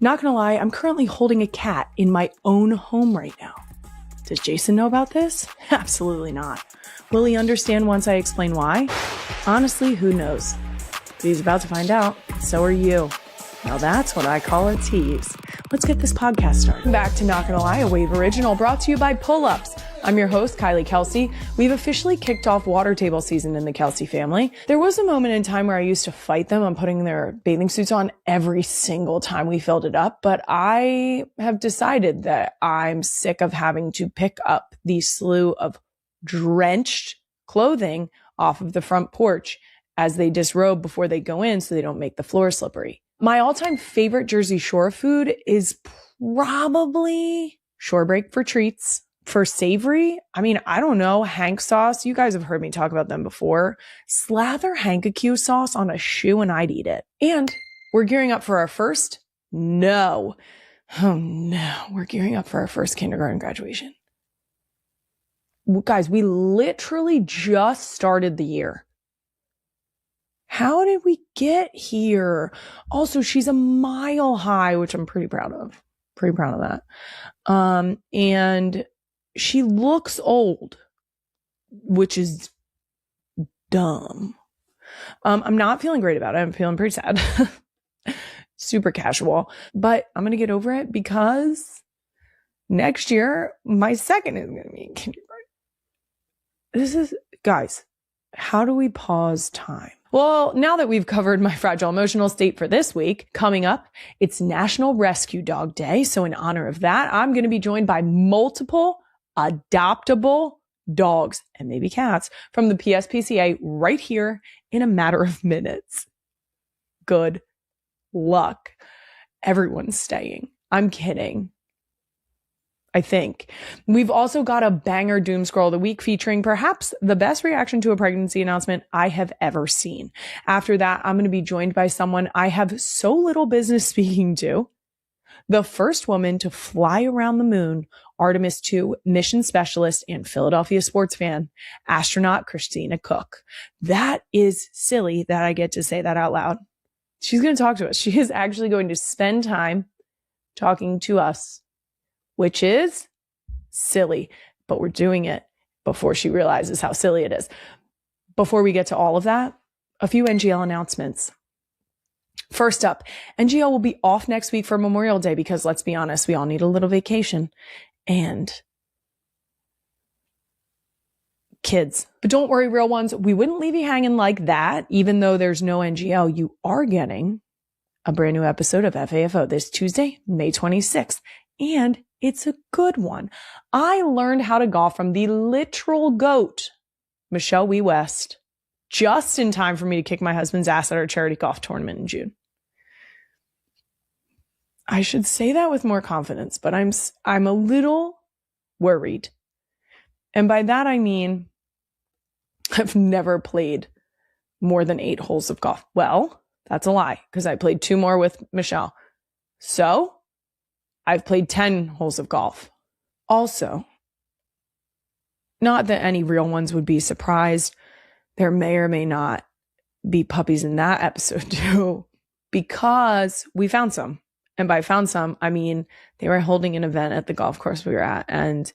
Not gonna lie, I'm currently holding a cat in my own home right now. Does Jason know about this? Absolutely not. Will he understand once I explain why? Honestly, who knows? But he's about to find out. So are you. Now that's what I call a tease. Let's get this podcast started. Back to Not Gonna Lie, a Wave original brought to you by Pull-Ups. I'm your host, Kylie Kelce. We've officially kicked off water table season in the Kelce family. There was a moment in time where I used to fight them on putting their bathing suits on every single time we filled it up, but I have decided that I'm sick of having to pick up the slew of drenched clothing off of the front porch as they disrobe before they go in so they don't make the floor slippery. My all-time favorite Jersey Shore food is probably shore break for treats. For savory, I don't know, Hank sauce. You guys have heard me talk about them before. Slather Hank-A-Q sauce on a shoe and I'd eat it. And we're gearing up for our first? No. Oh no, we're gearing up for our first kindergarten graduation. Guys, we literally just started the year. How did we get here? Also, she's a mile high, which I'm pretty proud of. Pretty proud of that. And she looks old, which is dumb. I'm not feeling great about it. I'm feeling pretty sad. Super casual. But I'm going to get over it because next year, my second is going to be in kindergarten. Guys, how do we pause time? Well, now that we've covered my fragile emotional state for this week, coming up, it's National Rescue Dog Day. So in honor of that, I'm going to be joined by multiple adoptable dogs and maybe cats from the PSPCA right here in a matter of minutes. Good luck. Everyone's staying. I'm kidding. I think. We've also got a banger doom scroll of the week featuring perhaps the best reaction to a pregnancy announcement I have ever seen. After that, I'm going to be joined by someone I have so little business speaking to. The first woman to fly around the moon, Artemis II mission specialist and Philadelphia sports fan, astronaut Christina Cook. That is silly that I get to say that out loud. She's going to talk to us. She is actually going to spend time talking to us, which is silly, but we're doing it before she realizes how silly it is. Before we get to all of that, a few NGL announcements. First up, NGL will be off next week for Memorial Day because, let's be honest, we all need a little vacation and kids. But don't worry, real ones, we wouldn't leave you hanging like that. Even though there's no NGL, you are getting a brand new episode of FAFO this Tuesday, May 26th. And it's a good one. I learned how to golf from the literal GOAT, Michelle Wee West, just in time for me to kick my husband's ass at our charity golf tournament in June. I should say that with more confidence, but I'm a little worried. And by that, I mean, I've never played more than 8 holes of golf. Well, that's a lie because I played 2 more with Michelle. So I've played 10 holes of golf. Also, not that any real ones would be surprised. There may or may not be puppies in that episode too, because we found some. And by found some, I mean, they were holding an event at the golf course we were at. And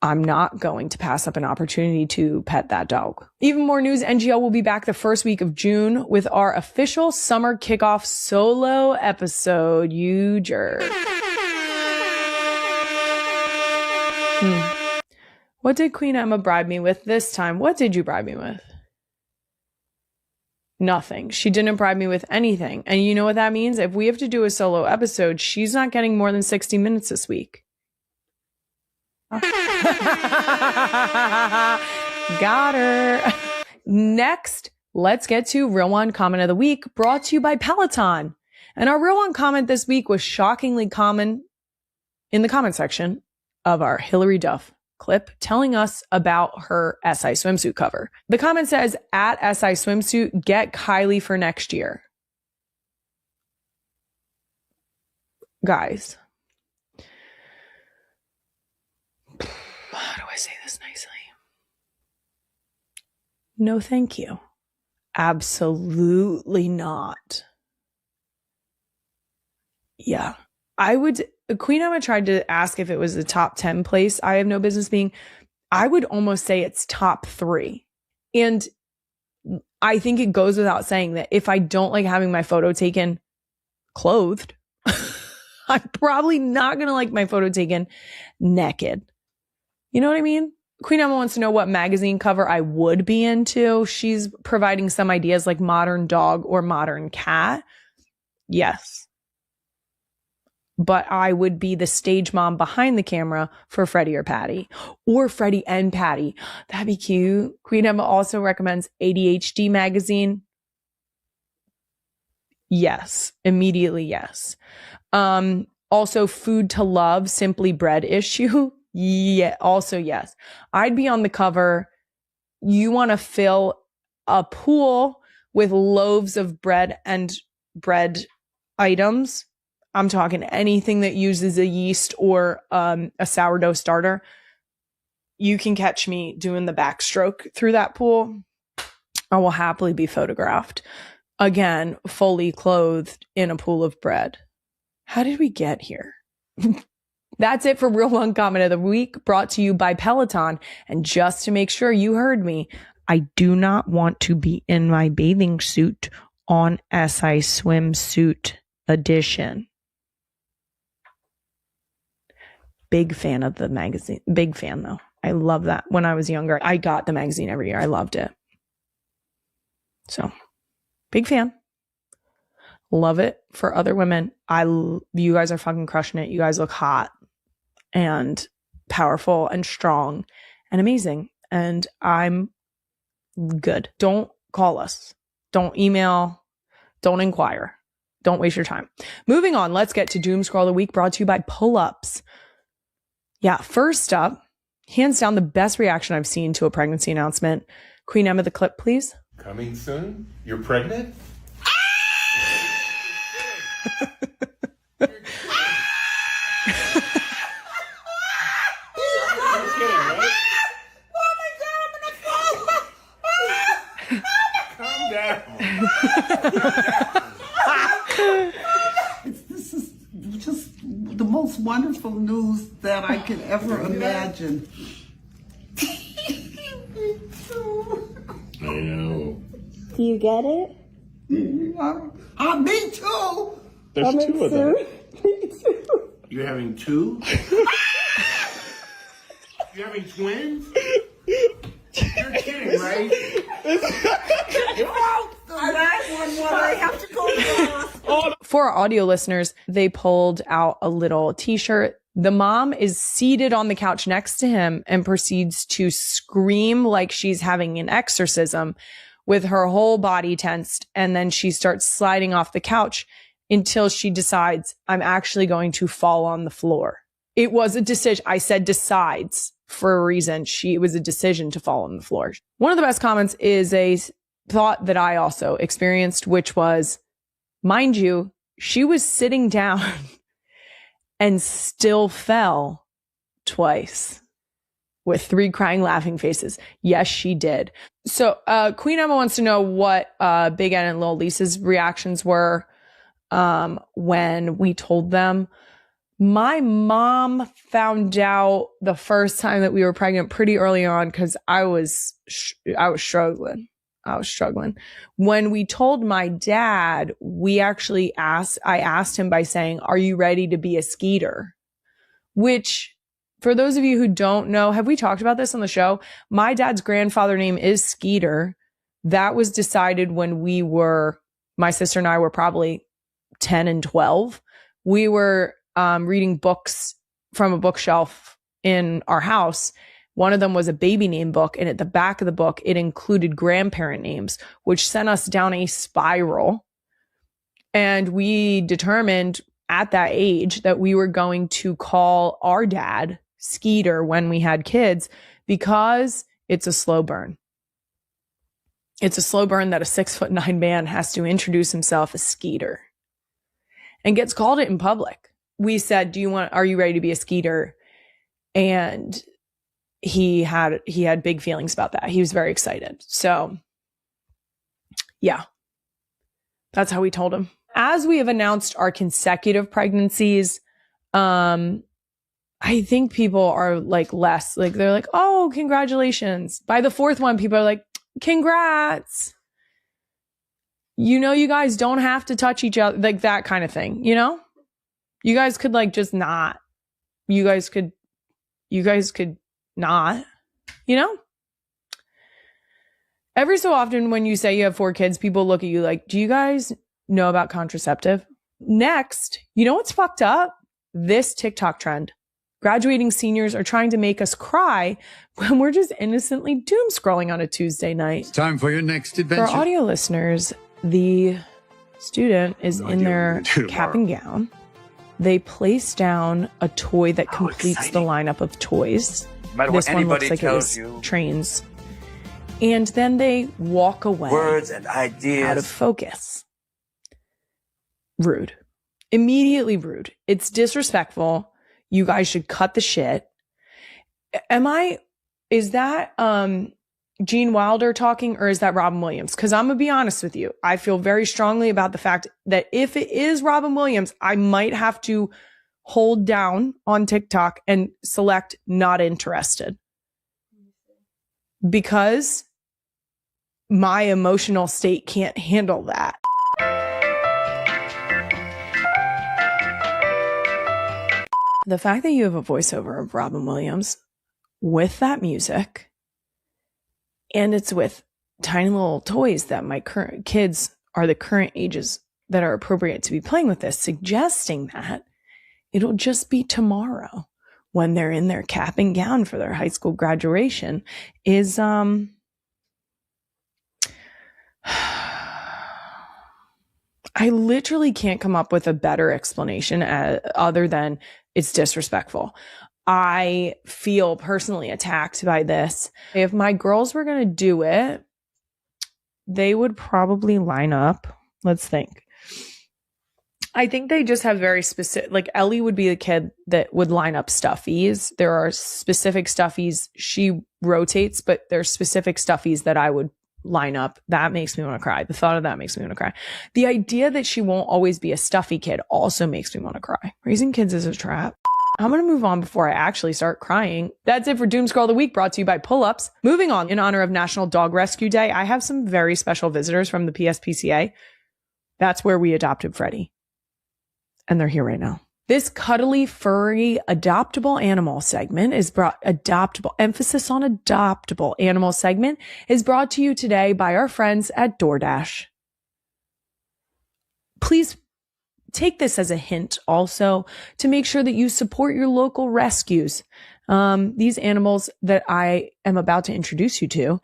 I'm not going to pass up an opportunity to pet that dog. Even more news, NGL will be back the first week of June with our official summer kickoff solo episode. You jerk. What did Queen Emma bribe me with this time? What did you bribe me with? Nothing. She didn't bribe me with anything. And you know what that means? If we have to do a solo episode, she's not getting more than 60 minutes this week. Got her. Next, let's get to Real One Comment of the Week, brought to you by Peloton. And our Real One comment this week was shockingly common in the comment section of our Hillary Duff clip telling us about her SI swimsuit cover. The comment says, at SI swimsuit, get Kylie for next year. Guys, how do I say this nicely? No, thank you. Absolutely not. Yeah. Queen Emma tried to ask if it was a top 10 place I have no business being. I would almost say it's top 3. And I think it goes without saying that if I don't like having my photo taken clothed, I'm probably not going to like my photo taken naked. You know what I mean? Queen Emma wants to know what magazine cover I would be into. She's providing some ideas like Modern Dog or Modern Cat. Yes. But I would be the stage mom behind the camera for Freddie or Patty. Or Freddie and Patty. That'd be cute. Queen Emma also recommends ADHD magazine. Yes. Immediately yes. Also Food to Love, Simply Bread issue. Yeah, also yes. I'd be on the cover. You want to fill a pool with loaves of bread and bread items. I'm talking anything that uses a yeast or a sourdough starter. You can catch me doing the backstroke through that pool. I will happily be photographed. Again, fully clothed in a pool of bread. How did we get here? That's it for Real One Comment of the Week, brought to you by Peloton. And just to make sure you heard me, I do not want to be in my bathing suit on SI Swimsuit Edition. Big fan of the magazine. Big fan, though. I love that. When I was younger, I got the magazine every year. I loved it. So, big fan. Love it for other women. You guys are fucking crushing it. You guys look hot and powerful and strong and amazing. And I'm good. Don't call us. Don't email. Don't inquire. Don't waste your time. Moving on, let's get to Doom Scroll of the Week, brought to you by Pull-Ups. Yeah, first up, hands down the best reaction I've seen to a pregnancy announcement. Queen Emma, the clip, please. Coming soon? You're pregnant? This is just the most wonderful news that I could ever imagine. I know. Do you get it? Me too. There's 2 of them. Me too. You're having 2? You're having twins? You're kidding, right? I have to go to For our audio listeners, they pulled out a little t-shirt. The mom is seated on the couch next to him and proceeds to scream like she's having an exorcism with her whole body tensed. And then she starts sliding off the couch until she decides, I'm actually going to fall on the floor. It was a decision. I said decides for a reason. It was a decision to fall on the floor. One of the best comments is a thought that I also experienced, which was, mind you, she was sitting down and still fell twice with 3 crying, laughing faces. Yes, she did. So Queen Emma wants to know what Big Ed and Lil Lisa's reactions were when we told them. My mom found out the first time that we were pregnant pretty early on because I was struggling. When we told my dad, I asked him by saying, are you ready to be a skeeter? Which, for those of you who don't know, have we talked about this on the show? My dad's grandfather name is Skeeter. That was decided when my sister and I were probably 10 and 12. We were reading books from a bookshelf in our house. One of them was a baby name book, and at the back of the book, it included grandparent names, which sent us down a spiral. And we determined at that age that we were going to call our dad Skeeter when we had kids because it's a slow burn. It's a slow burn that a 6'9" man has to introduce himself as Skeeter and gets called it in public. We said, are you ready to be a Skeeter? And he had big feelings about that. He was very excited. So yeah, that's how we told him. as we have announced our consecutive pregnancies, I think people are like less, like they're like, oh, congratulations. By the fourth one, people are like, congrats. You know, you guys don't have to touch each other, like that kind of thing, you know? You guys could like just not. You guys could not, you know? Every so often when you say you have 4 kids, people look at you like, do you guys know about contraceptive? Next, you know what's fucked up? This TikTok trend. Graduating seniors are trying to make us cry when we're just innocently doom scrolling on a Tuesday night. It's time for your next For adventure. our audio listeners, the student is in their cap and gown. They place down a toy that completes the lineup of toys. No matter This what one anybody looks like tells it you, was trains. And then they walk away. words and ideas. Out of focus. Rude. Immediately rude. It's disrespectful. You guys should cut the shit. Is that Gene Wilder talking, or is that Robin Williams? Because I'm going to be honest with you. I feel very strongly about the fact that if it is Robin Williams, I might have to hold down on TikTok and select not interested. Because my emotional state can't handle that. The fact that you have a voiceover of Robin Williams with that music, and it's with tiny little toys that my current kids are the current ages that are appropriate to be playing with this, suggesting that it'll just be tomorrow when they're in their cap and gown for their high school graduation is, I literally can't come up with a better explanation other than it's disrespectful. I feel personally attacked by this. If my girls were going to do it, they would probably line up. Let's think. I think they just have very specific, like Ellie would be the kid that would line up stuffies. There are specific stuffies she rotates, but there's specific stuffies that I would line up. That makes me want to cry. The thought of that makes me want to cry. The idea that she won't always be a stuffy kid also makes me want to cry. Raising kids is a trap. I'm going to move on before I actually start crying. That's it for Doom Scroll of the Week, brought to you by Pull-Ups. Moving on, in honor of National Dog Rescue Day, I have some very special visitors from the PSPCA. That's where we adopted Freddie. And they're here right now. This cuddly, furry, adoptable animal segment is emphasis on adoptable animal segment is brought to you today by our friends at DoorDash. Please take this as a hint also to make sure that you support your local rescues. These animals that I am about to introduce you to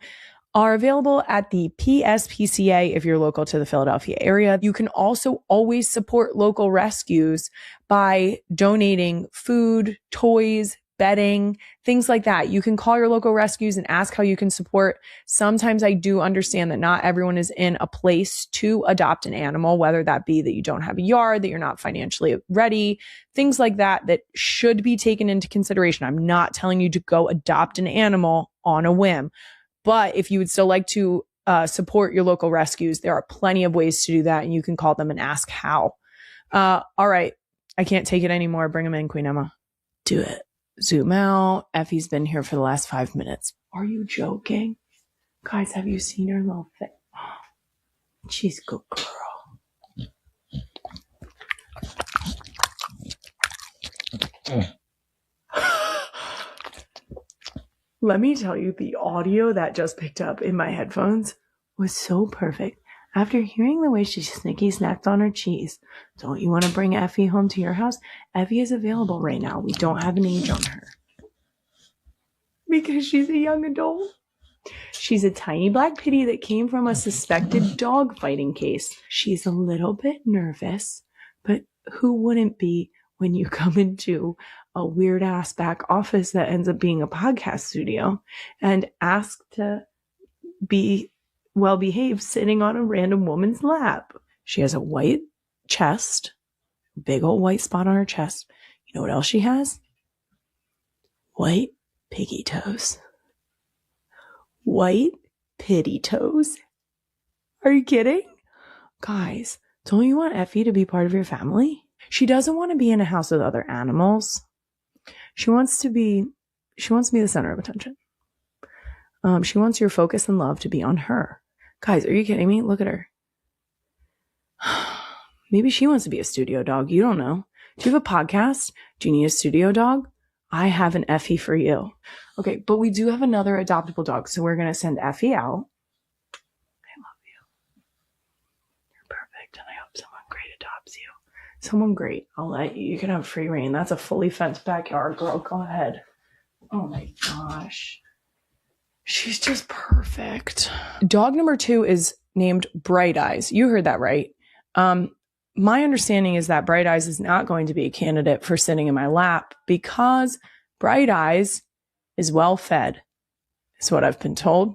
are available at the PSPCA if you're local to the Philadelphia area. You can also always support local rescues by donating food, toys, bedding, things like that. You can call your local rescues and ask how you can support. Sometimes I do understand that not everyone is in a place to adopt an animal, whether that be that you don't have a yard, that you're not financially ready, things like that, that should be taken into consideration. I'm not telling you to go adopt an animal on a whim. But if you would still like to support your local rescues, there are plenty of ways to do that, and you can call them and ask how. All right. I can't take it anymore. Bring them in, Queen Emma. Do it. Zoom out. Effie's been here for the last 5 minutes. Are you joking? Guys, have you seen her little thing? She's a good girl. Let me tell you, the audio that just picked up in my headphones was so perfect. After hearing the way she snicky snacked on her cheese, don't you want to bring Effie home to your house? Effie is available right now. We don't have an age on her. Because she's a young adult. She's a tiny black pitty that came from a suspected dog fighting case. She's a little bit nervous, but who wouldn't be when you come into a weird ass back office that ends up being a podcast studio and ask to be well behaved sitting on a random woman's lap. She has a white chest, big old white spot on her chest. You know what else she has? White piggy toes. White pitty toes. Are you kidding? Guys, Don't you want Effie to be part of your family? She doesn't want to be in a house with other animals. She wants to be the center of attention. She wants your focus and love to be on her. Guys, are you kidding me? Look at her. Maybe she wants to be a studio dog. You don't know. Do you have a podcast? Do you need a studio dog? I have an Effie for you. Okay, but we do have another adoptable dog, so we're going to send Effie out. I love you. You're perfect, and I hope someone great adopts you. Someone great. I'll let you. You can have free reign. That's a fully fenced backyard, girl. Go ahead. Oh my gosh. She's just perfect. Dog number 2 is named Bright Eyes. You heard that right. My understanding is that Bright Eyes is not going to be a candidate for sitting in my lap because Bright Eyes is well fed. Is what I've been told.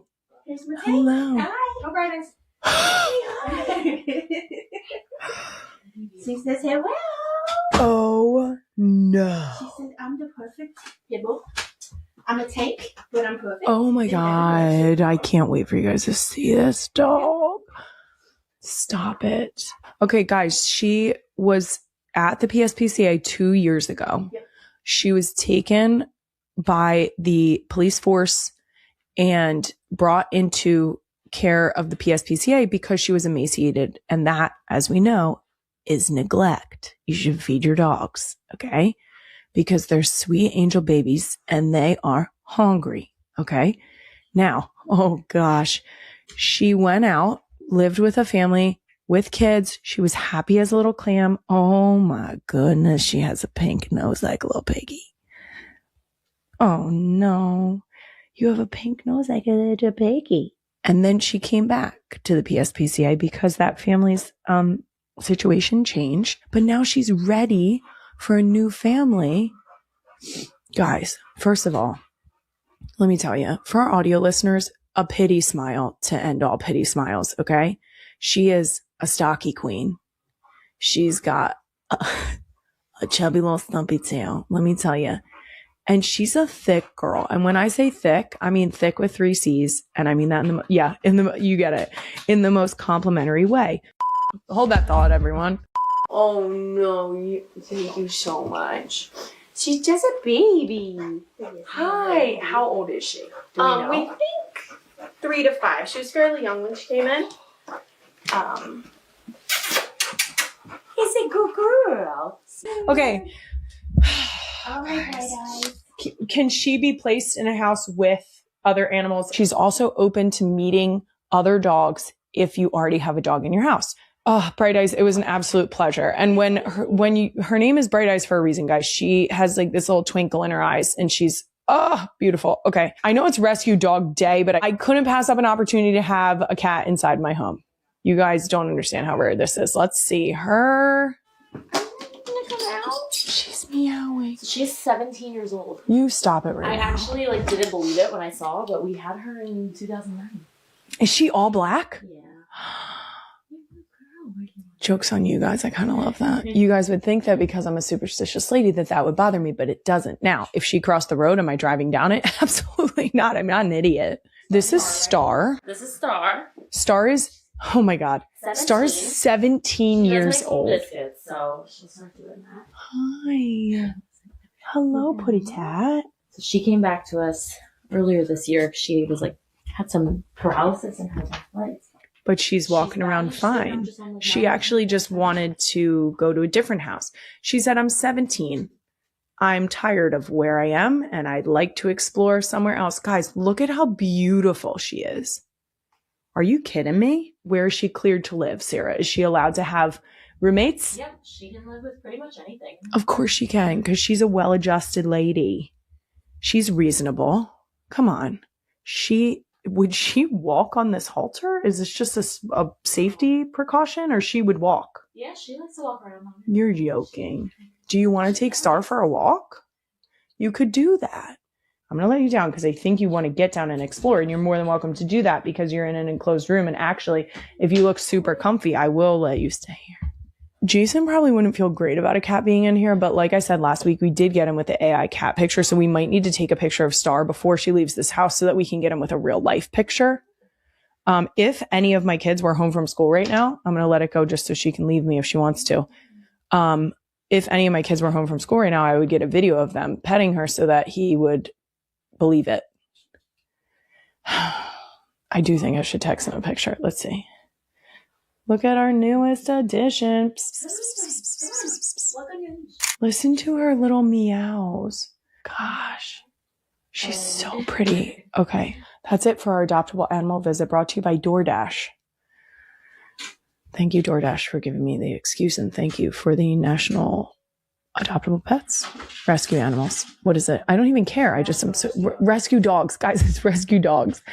Hello. Hi. Oh, Bright Eyes. Hi. She says hello. Oh no. She said I'm the perfect kibble. I'm a tank, but I'm perfect. Oh my God. I can't wait for you guys to see this dog. Stop it. Okay, guys, she was at the PSPCA 2 years ago. Yep. She was taken by the police force and brought into care of the PSPCA because she was emaciated. And that, as we know, is neglect. You should feed your dogs, okay? Because they're sweet angel babies and they are hungry, okay? Now, oh gosh, she went out, lived with a family, with kids. She was happy as a little clam. Oh my goodness, she has a pink nose like a little piggy. Oh no, you have a pink nose like a little piggy. And then she came back to the PSPCA because that family's situation changed. But now she's ready for a new family. Guys, first of all, let me tell you, for our audio listeners, a pity smile to end all pity smiles, okay? She is a stocky queen. She's got a chubby little stumpy tail, let me tell you. And she's a thick girl. And when I say thick, I mean thick with 3 C's. And I mean that you get it, in the most complimentary way. Hold that thought, everyone. Oh no, thank you so much. She's just a baby. Hi. How old is she? Do we know? We think 3 to 5. She was fairly young when she came in. He's a good girl. Okay. Oh my God. Can she be placed in a house with other animals? She's also open to meeting other dogs if you already have a dog in your house. Oh, Bright Eyes, it was an absolute pleasure. And her name is Bright Eyes for a reason, guys. She has like this little twinkle in her eyes and she's beautiful. Okay. I know it's Rescue Dog Day, but I couldn't pass up an opportunity to have a cat inside my home. You guys don't understand how rare this is. Let's see her. She's meowing. She's 17 years old. You stop it right I now. actually didn't believe it when I saw, but we had her in 2009. Is she all black? Yeah. Joke's on you guys. I kind of love that. You guys would think that because I'm a superstitious lady that would bother me, but it doesn't. Now, if she crossed the road, am I driving down it? Absolutely not. I'm not an idiot. This is Star. This is Star. Star is, oh my God. 17. Star is 17 years old. Biscuits, so she'll start doing that. Hi. Hello, Putty Tat. So she came back to us earlier this year. She was had some paralysis in her legs. But she's walking around fine. She actually just wanted to go to a different house. She said, I'm 17. I'm tired of where I am and I'd like to explore somewhere else. Guys, look at how beautiful she is. Are you kidding me? Where is she cleared to live, Sarah? Is she allowed to have roommates? Yep, she can live with pretty much anything. Of course she can, because she's a well-adjusted lady. She's reasonable. Come on. Would she walk on this halter? Is this just a safety precaution, or she would walk? Yeah, she likes to walk around on it. You're joking. Do you want to take Star for a walk? You could do that. I'm going to let you down because I think you want to get down and explore, and you're more than welcome to do that because you're in an enclosed room. And actually, if you look super comfy, I will let you stay here. Jason probably wouldn't feel great about a cat being in here, but like I said last week, we did get him with the AI cat picture, so we might need to take a picture of Star before she leaves this house so that we can get him with a real life picture. If any of my kids were home from school right now, I'm going to let it go just so she can leave me if she wants to. If any of my kids were home from school right now, I would get a video of them petting her so that he would believe it. I do think I should text him a picture. Let's see. Look at our newest addition. Listen to her little meows. Gosh, she's so pretty. Okay, that's it for our adoptable animal visit brought to you by DoorDash. Thank you, DoorDash, for giving me the excuse, and thank you for the National Adoptable Pets Rescue Animals. What is it? I don't even care. I just am rescue dogs, guys. It's rescue dogs.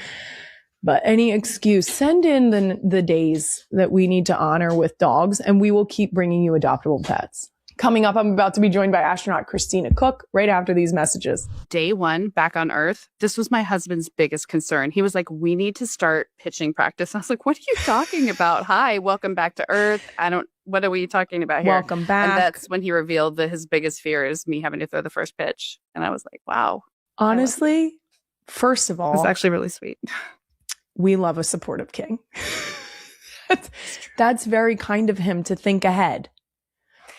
But any excuse, send in the days that we need to honor with dogs, and we will keep bringing you adoptable pets. Coming up, I'm about to be joined by astronaut Christina Cook right after these messages. Day one back on Earth, this was my husband's biggest concern. He was like, we need to start pitching practice. I was like, what are you talking about? Hi, welcome back to Earth. What are we talking about here? Welcome back. And that's when he revealed that his biggest fear is me having to throw the first pitch. And I was like, wow. Honestly, first of all, it's actually really sweet. We love a supportive king. That's very kind of him to think ahead.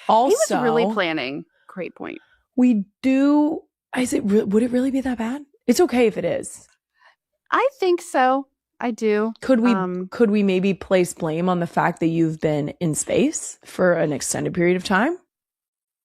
Also, he was really planning. Great point. We do. Would it really be that bad? It's okay if it is. I think so. I do. Could we maybe place blame on the fact that you've been in space for an extended period of time?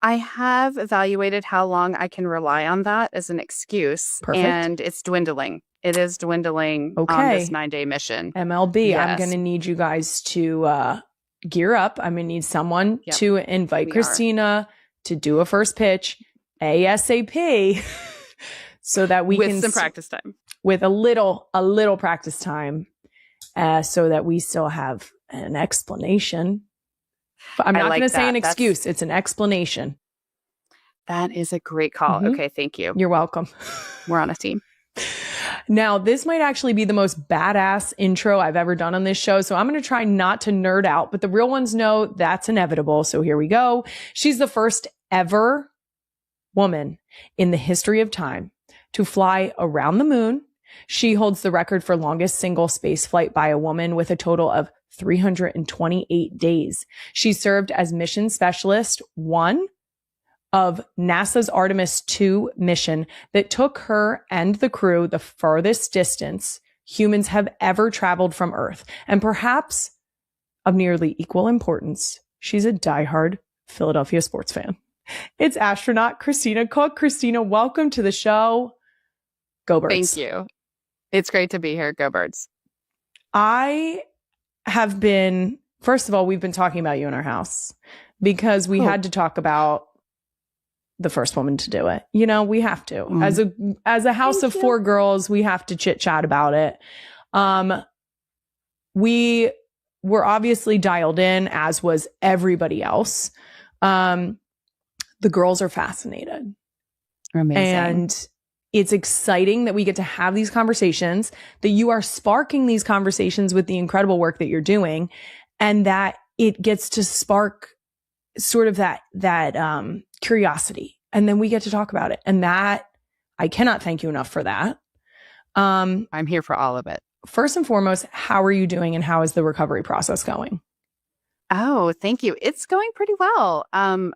I have evaluated how long I can rely on that as an excuse. Perfect. And it's dwindling. It is dwindling on this 9-day mission. MLB, yes. I'm going to need you guys to gear up. I'm going to need someone to invite Christina to do a first pitch ASAP so that we can... With some practice time. With a little practice time so that we still have an explanation. But I'm not going to say an excuse. It's an explanation. That is a great call. Mm-hmm. Okay, thank you. You're welcome. We're on a team. Now, this might actually be the most badass intro I've ever done on this show, so I'm going to try not to nerd out, but the real ones know that's inevitable, so here we go. She's the first ever woman in the history of time to fly around the moon. She holds the record for longest single space flight by a woman with a total of 328 days. She served as mission specialist 1 of NASA's Artemis II mission that took her and the crew the farthest distance humans have ever traveled from Earth. And perhaps of nearly equal importance, she's a diehard Philadelphia sports fan. It's astronaut Christina Cook. Christina, welcome to the show. Go Birds. Thank you. It's great to be here. Go Birds. I have been, first of all, we've been talking about you in our house because we had to talk about the first woman to do it. You know, we have to. As a house of 4 girls, we have to chit chat about it. We were obviously dialed in, as was everybody else. The girls are fascinated. Amazing. And it's exciting that we get to have these conversations, that you are sparking these conversations with the incredible work that you're doing, and that it gets to spark sort of that curiosity. And then we get to talk about it. And that, I cannot thank you enough for that. I'm here for all of it. First and foremost, how are you doing and how is the recovery process going? Oh, thank you. It's going pretty well.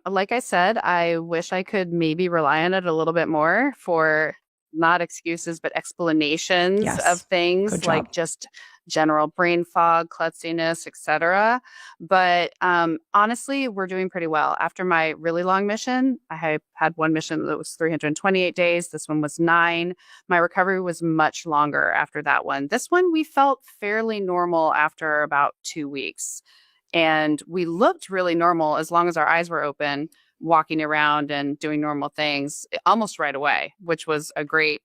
Like I said, I wish I could maybe rely on it a little bit more for not excuses, but explanations of things like just general brain fog, klutziness, etc. But honestly, we're doing pretty well. After my really long mission, I had one mission that was 328 days. This one was 9. My recovery was much longer after that one. This one, we felt fairly normal after about 2 weeks. And we looked really normal as long as our eyes were open, walking around and doing normal things almost right away, which was a great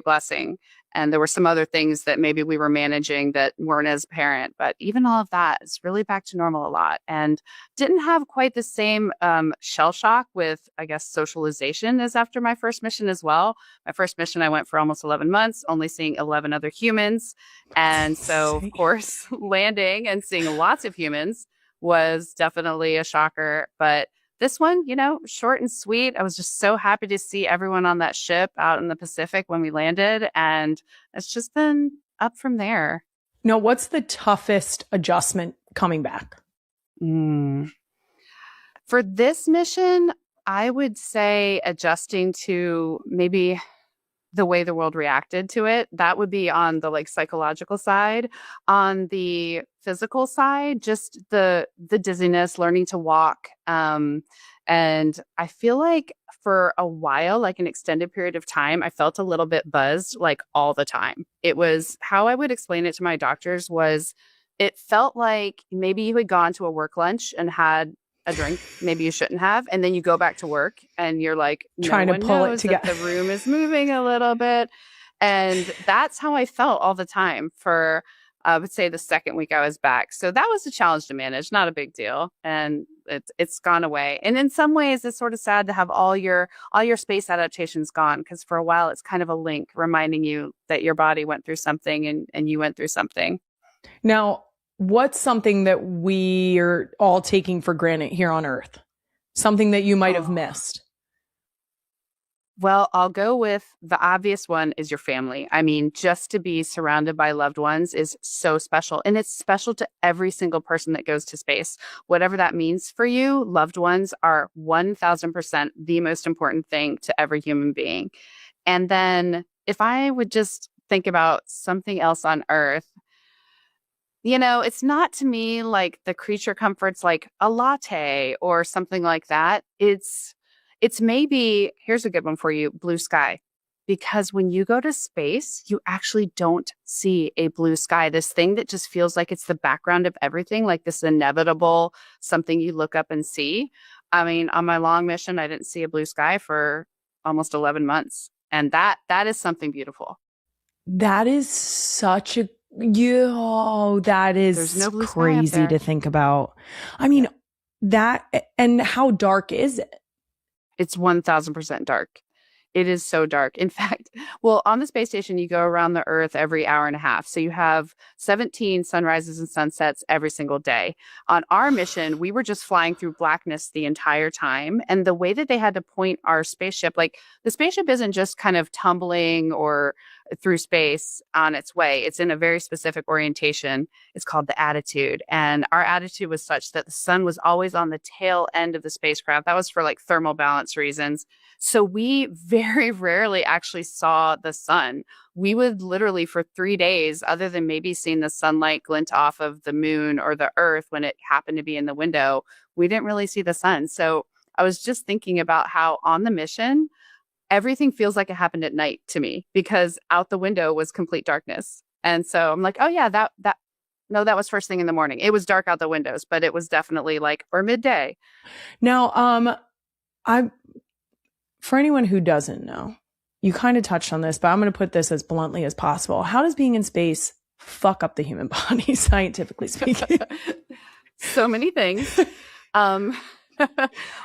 blessing. And there were some other things that maybe we were managing that weren't as apparent, but even all of that is really back to normal a lot, and didn't have quite the same shell shock with, I guess, socialization as after my first mission as well. My first mission, I went for almost 11 months, only seeing 11 other humans. And so, of course, landing and seeing lots of humans was definitely a shocker. But this one, short and sweet. I was just so happy to see everyone on that ship out in the Pacific when we landed. And it's just been up from there. Now, what's the toughest adjustment coming back? For this mission, I would say adjusting to maybe the way the world reacted to it. That would be on the like psychological side. On the physical side, just the dizziness, learning to walk. And I feel like for a while, like an extended period of time, I felt a little bit buzzed like all the time. It was how I would explain it to my doctors was it felt like maybe you had gone to a work lunch and had a drink maybe you shouldn't have, and then you go back to work and you're like trying to pull it together. The room is moving a little bit, and that's how I felt all the time for I would say the second week I was back. So that was a challenge to manage, not a big deal, and it's gone away. And in some ways it's sort of sad to have all your space adaptations gone, because for a while it's kind of a link reminding you that your body went through something and you went through something. Now, what's something that we are all taking for granted here on Earth? Something that you might have missed? Well, I'll go with the obvious one is your family. I mean, just to be surrounded by loved ones is so special. And it's special to every single person that goes to space. Whatever that means for you, loved ones are 1000% the most important thing to every human being. And then if I would just think about something else on Earth, you know, it's not to me like the creature comforts like a latte or something like that. It's maybe, here's a good one for you, blue sky. Because when you go to space, you actually don't see a blue sky. This thing that just feels like it's the background of everything, like this inevitable something you look up and see. I mean, on my long mission, I didn't see a blue sky for almost 11 months. And that is something beautiful. That is such a that is There's no blue sky up crazy there. to think about. I mean, that, and how dark is it? It's 1000% dark. It is so dark. In fact, well, on the space station, you go around the Earth every hour and a half. So you have 17 sunrises and sunsets every single day. On our mission, we were just flying through blackness the entire time. And the way that they had to point our spaceship, like the spaceship isn't just kind of tumbling or through space on its way. It's in a very specific orientation. It's called the attitude. And our attitude was such that the sun was always on the tail end of the spacecraft. That was for like thermal balance reasons. So we very rarely actually saw the sun. We would literally for 3 days, other than maybe seeing the sunlight glint off of the moon or the Earth when it happened to be in the window, we didn't really see the sun. So I was just thinking about how on the mission, everything feels like it happened at night to me because out the window was complete darkness. And so I'm like, oh yeah, that was first thing in the morning. It was dark out the windows, but it was definitely like, or midday. Now, for anyone who doesn't know, you kind of touched on this, but I'm going to put this as bluntly as possible. How does being in space fuck up the human body, scientifically speaking? So many things.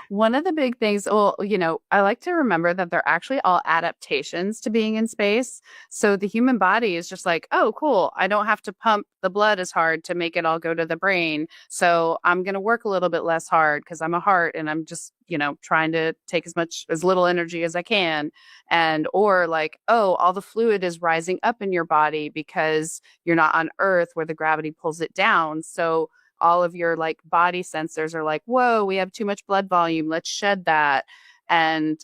One of the big things, well, you know, I like to remember that they're actually all adaptations to being in space. So the human body is just like, oh, cool. I don't have to pump the blood as hard to make it all go to the brain. So I'm going to work a little bit less hard because I'm a heart and I'm just, you know, trying to take as little energy as I can. And, or like, oh, all the fluid is rising up in your body because you're not on Earth where the gravity pulls it down. So all of your like body sensors are like, whoa, we have too much blood volume. Let's shed that. And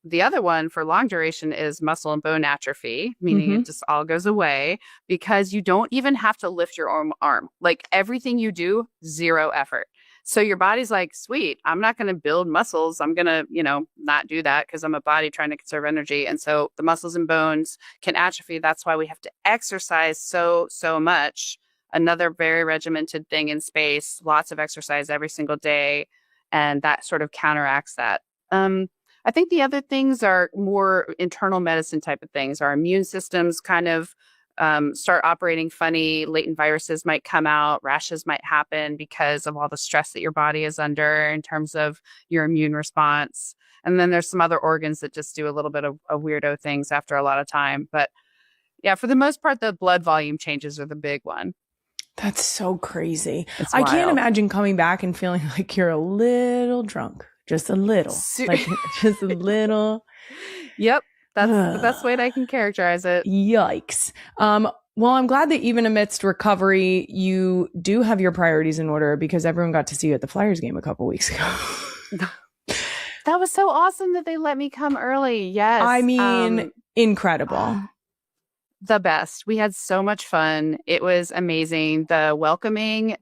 the other one for long duration is muscle and bone atrophy, meaning it just all goes away because you don't even have to lift your own arm. Like everything you do, zero effort. So your body's like, sweet, I'm not going to build muscles. I'm going to, you know, not do that because I'm a body trying to conserve energy. And so the muscles and bones can atrophy. That's why we have to exercise so much. Another very regimented thing in space, lots of exercise every single day. And that sort of counteracts that. I think the other things are more internal medicine type of things. Our immune systems kind of start operating funny. Latent viruses might come out. Rashes might happen because of all the stress that your body is under in terms of your immune response. And then there's some other organs that just do a little bit of weirdo things after a lot of time. But yeah, for the most part, the blood volume changes are the big one. That's so crazy. It's I can't wild. imagine coming back and feeling like you're a little drunk. Just a little. Like just a little. Yep. That's the best way that I can characterize it. Yikes. Well, I'm glad that even amidst recovery, you do have your priorities in order because everyone got to see you at the Flyers game a couple weeks ago. That was so awesome that they let me come early. Yes. I mean, incredible. The best. We had so much fun. It was amazing. The welcoming,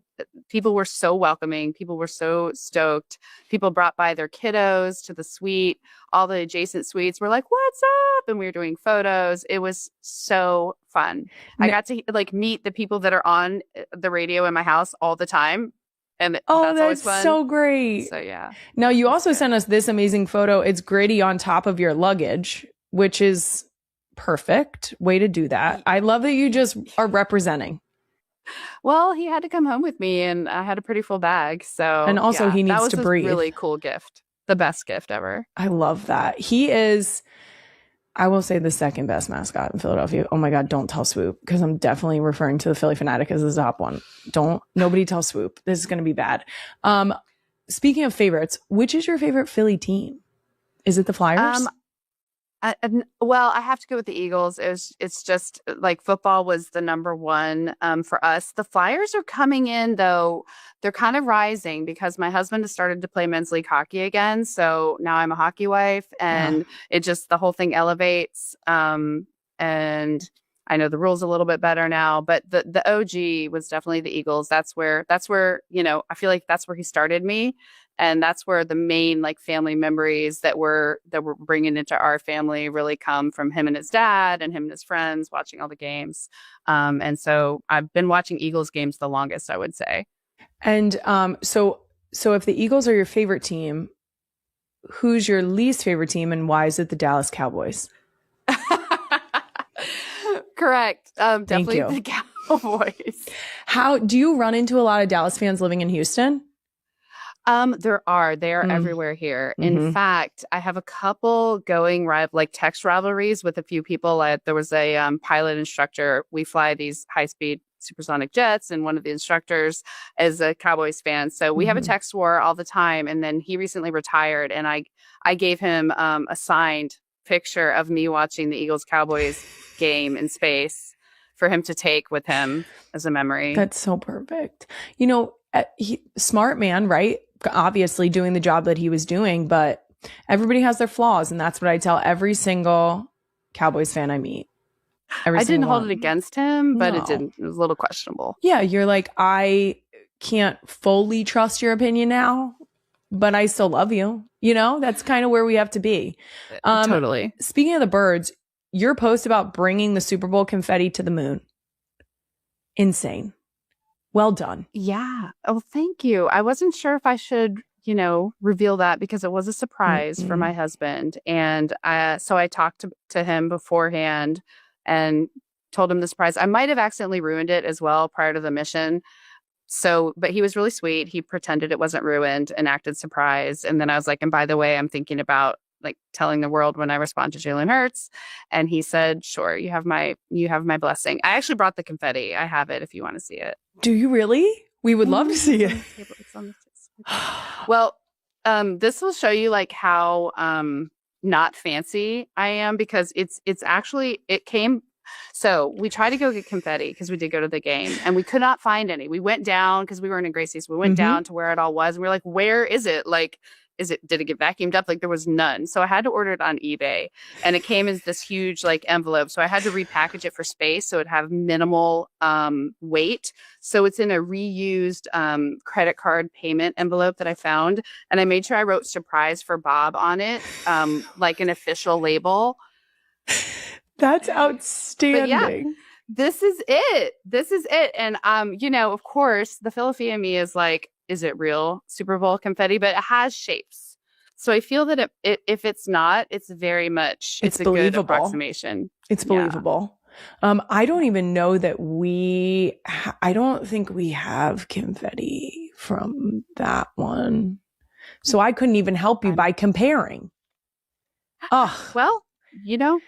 people were so welcoming. People were so stoked. People brought by their kiddos to the suite. All the adjacent suites were like, "What's up?" And we were doing photos. It was so fun. I got to like meet the people that are on the radio in my house all the time. And that's always fun. So great. So yeah. Now you also sent us this amazing photo. It's gritty on top of your luggage, which is perfect way to do that. I love that you just are representing. Well, he had to come home with me and I had a pretty full bag. So, and also he needs to breathe. That was a really cool gift. The best gift ever. I love that. He is, I will say, the second best mascot in Philadelphia. Oh my God, don't tell Swoop, because I'm definitely referring to the Philly Fanatic as the top one. Nobody tell Swoop. This is going to be bad. Speaking of favorites, which is your favorite Philly team? Is it the Flyers? Well, I have to go with the Eagles. It's just like football was the number one for us. The Flyers are coming in, though. They're kind of rising because my husband has started to play men's league hockey again. So now I'm a hockey wife, and it just, the whole thing elevates. And I know the rules a little bit better now, but the OG was definitely the Eagles. That's where, I feel like that's where he started me. And that's where the main like family memories that we're bringing into our family really come from him and his dad and him and his friends watching all the games. And so I've been watching Eagles games the longest, I would say. And so if the Eagles are your favorite team, who's your least favorite team and why is it the Dallas Cowboys? Correct. Definitely the Cowboys. How do you run into a lot of Dallas fans living in Houston? They are everywhere here. In fact, I have a couple going like text rivalries with a few people. There was a pilot instructor. We fly these high-speed supersonic jets, and one of the instructors is a Cowboys fan. So we have a text war all the time. And then he recently retired, and I gave him a signed picture of me watching the Eagles Cowboys game in space for him to take with him as a memory. That's so perfect. Smart man, right? Obviously doing the job that he was doing, but everybody has their flaws, and that's what I tell every single Cowboys fan I meet. I didn't hold it against him, but it was a little questionable. Yeah, you're like, I can't fully trust your opinion now, but I still love you. That's kind of where we have to be. Totally. Speaking of the birds, your post about bringing the Super Bowl confetti to the moon. Insane. Well done. Yeah. Oh, thank you. I wasn't sure if I should, reveal that because it was a surprise for my husband. And so I talked to him beforehand and told him the surprise. I might have accidentally ruined it as well prior to the mission. But he was really sweet. He pretended it wasn't ruined and acted surprised. And then I was like, and by the way, I'm thinking about like telling the world when I respond to Jalen Hurts. And he said, sure, you have my blessing. I actually brought the confetti. I have it if you want to see it. Do you really? We would love to see it. Well, this will show you like how not fancy I am, because it's actually, it came. So we tried to go get confetti because we did go to the game and we could not find any. We went down because we weren't in Gracie's. We went down to where it all was. And we were like, where is it? Like, did it get vacuumed up? Like there was none. So I had to order it on eBay, and it came as this huge like envelope. So I had to repackage it for space. So it'd have minimal weight. So it's in a reused credit card payment envelope that I found. And I made sure I wrote surprise for Bob on it, like an official label. That's outstanding. Yeah, this is it. And, of course, the Philadelphia in me is like, is it real Super Bowl confetti? But it has shapes. So I feel that if it's not, it's very much, it's a good approximation. It's believable. I don't even know that I don't think we have confetti from that one. So I couldn't even help you by comparing. Oh, well,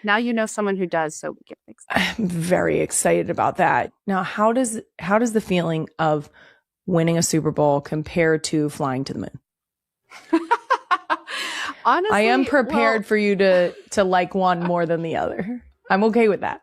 now you know someone who does, so we can fix that. I'm very excited about that. Now, how does the feeling of winning a Super Bowl compare to flying to the moon? Honestly, I am prepared for you to like one more than the other. I'm okay with that.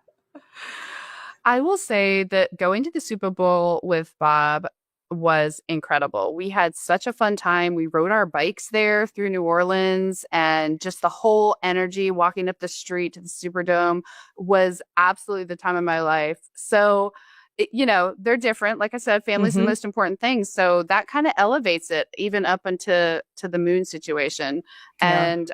I will say that going to the Super Bowl with Bob was incredible. We had such a fun time. We rode our bikes there through New Orleans, and just the whole energy walking up the street to the Superdome was absolutely the time of my life. So, they're different. Like I said, family's the most important thing. So that kind of elevates it even up into the moon situation. Yeah. And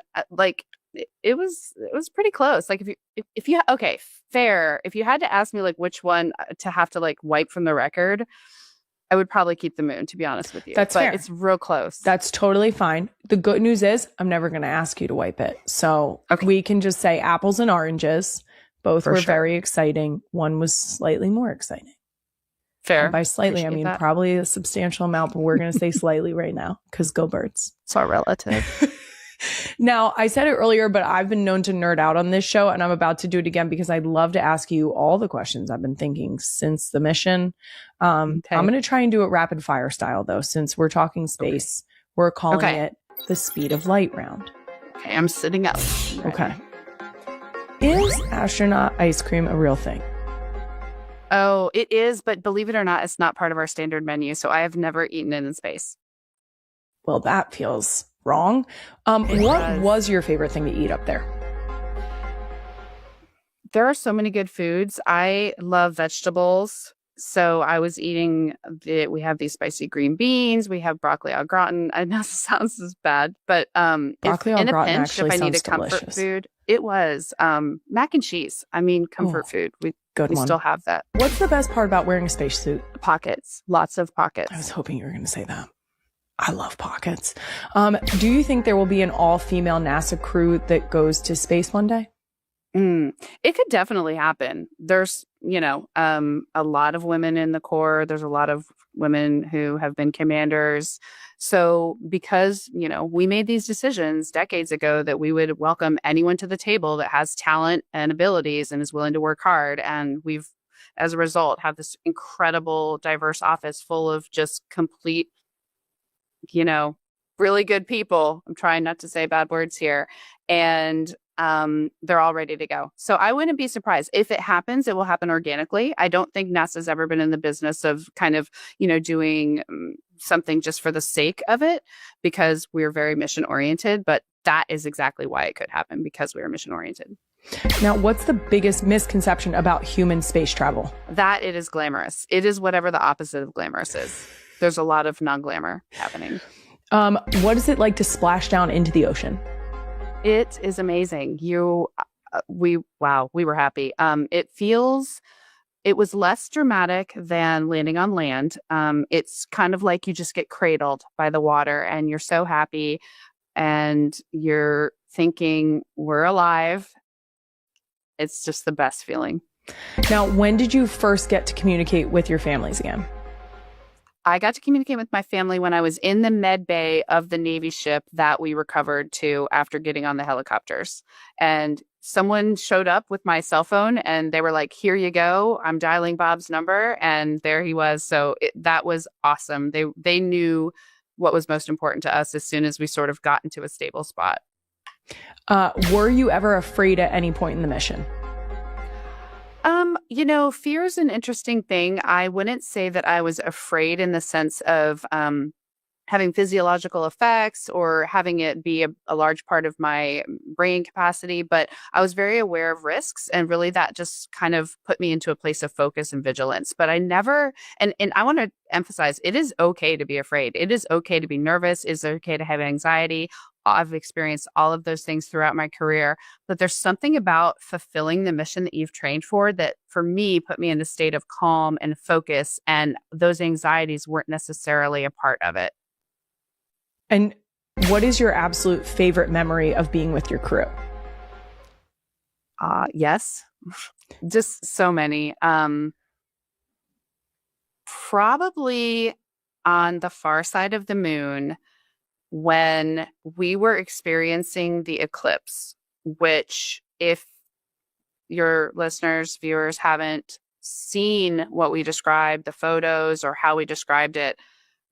it was pretty close. Like if you okay, fair. If you had to ask me like which one to have to like wipe from the record, I would probably keep the moon, to be honest with you. That's but fair. It's real close. That's totally fine. The good news is I'm never going to ask you to wipe it. So we can just say apples and oranges. Both were very exciting. One was slightly more exciting. Fair. And by slightly, Appreciate I mean that. probably a substantial amount, but we're going to say slightly right now because go birds. It's all relative. Now, I said it earlier, but I've been known to nerd out on this show, and I'm about to do it again because I'd love to ask you all the questions I've been thinking since the mission. I'm going to try and do it rapid fire style, though, since we're talking space. We're calling it the speed of light round. Okay, I'm sitting up. Okay. Is astronaut ice cream a real thing? Oh, it is, but believe it or not, it's not part of our standard menu, so I have never eaten it in space. Well, that feels wrong. What was your favorite thing to eat up there? There are so many good foods. I love vegetables. So I was eating, we have these spicy green beans. We have broccoli au gratin. I know this sounds bad, but broccoli au gratin actually if I need a sounds comfort delicious. food, it was mac and cheese. I mean, comfort food. We still have that. What's the best part about wearing a spacesuit? Pockets. Lots of pockets. I was hoping you were going to say that. I love pockets. Do you think there will be an all-female NASA crew that goes to space one day? It could definitely happen. There's, a lot of women in the Corps. There's a lot of women who have been commanders. So because, we made these decisions decades ago that we would welcome anyone to the table that has talent and abilities and is willing to work hard. And we've, as a result, have this incredible, diverse office full of just complete, really good people. I'm trying not to say bad words here. And they're all ready to go. So I wouldn't be surprised. If it happens, it will happen organically. I don't think NASA's ever been in the business of kind of, doing something just for the sake of it, because we're very mission oriented. But that is exactly why it could happen, because we are mission oriented. Now, what's the biggest misconception about human space travel? That it is glamorous. It is whatever the opposite of glamorous is. There's a lot of non-glamour happening. What is it like to splash down into the ocean? It is amazing. We were happy. It was less dramatic than landing on land. It's kind of like you just get cradled by the water and you're so happy and you're thinking we're alive. It's just the best feeling. Now, when did you first get to communicate with your families again? I got to communicate with my family when I was in the med bay of the Navy ship that we recovered to after getting on the helicopters. And someone showed up with my cell phone and they were like, here you go. I'm dialing Bob's number. And there he was. So that was awesome. They knew what was most important to us as soon as we sort of got into a stable spot. Were you ever afraid at any point in the mission? Fear is an interesting thing. I wouldn't say that I was afraid in the sense of having physiological effects or having it be a large part of my brain capacity, but I was very aware of risks, and really that just kind of put me into a place of focus and vigilance. But I never, and I want to emphasize, it is okay to be afraid. It is okay to be nervous. It's okay to have anxiety. I've experienced all of those things throughout my career, but there's something about fulfilling the mission that you've trained for that, for me, put me in a state of calm and focus, and those anxieties weren't necessarily a part of it. And what is your absolute favorite memory of being with your crew? Yes, just so many. Probably on the far side of the moon, when we were experiencing the eclipse, which, if your listeners, viewers haven't seen what we described, the photos or how we described it,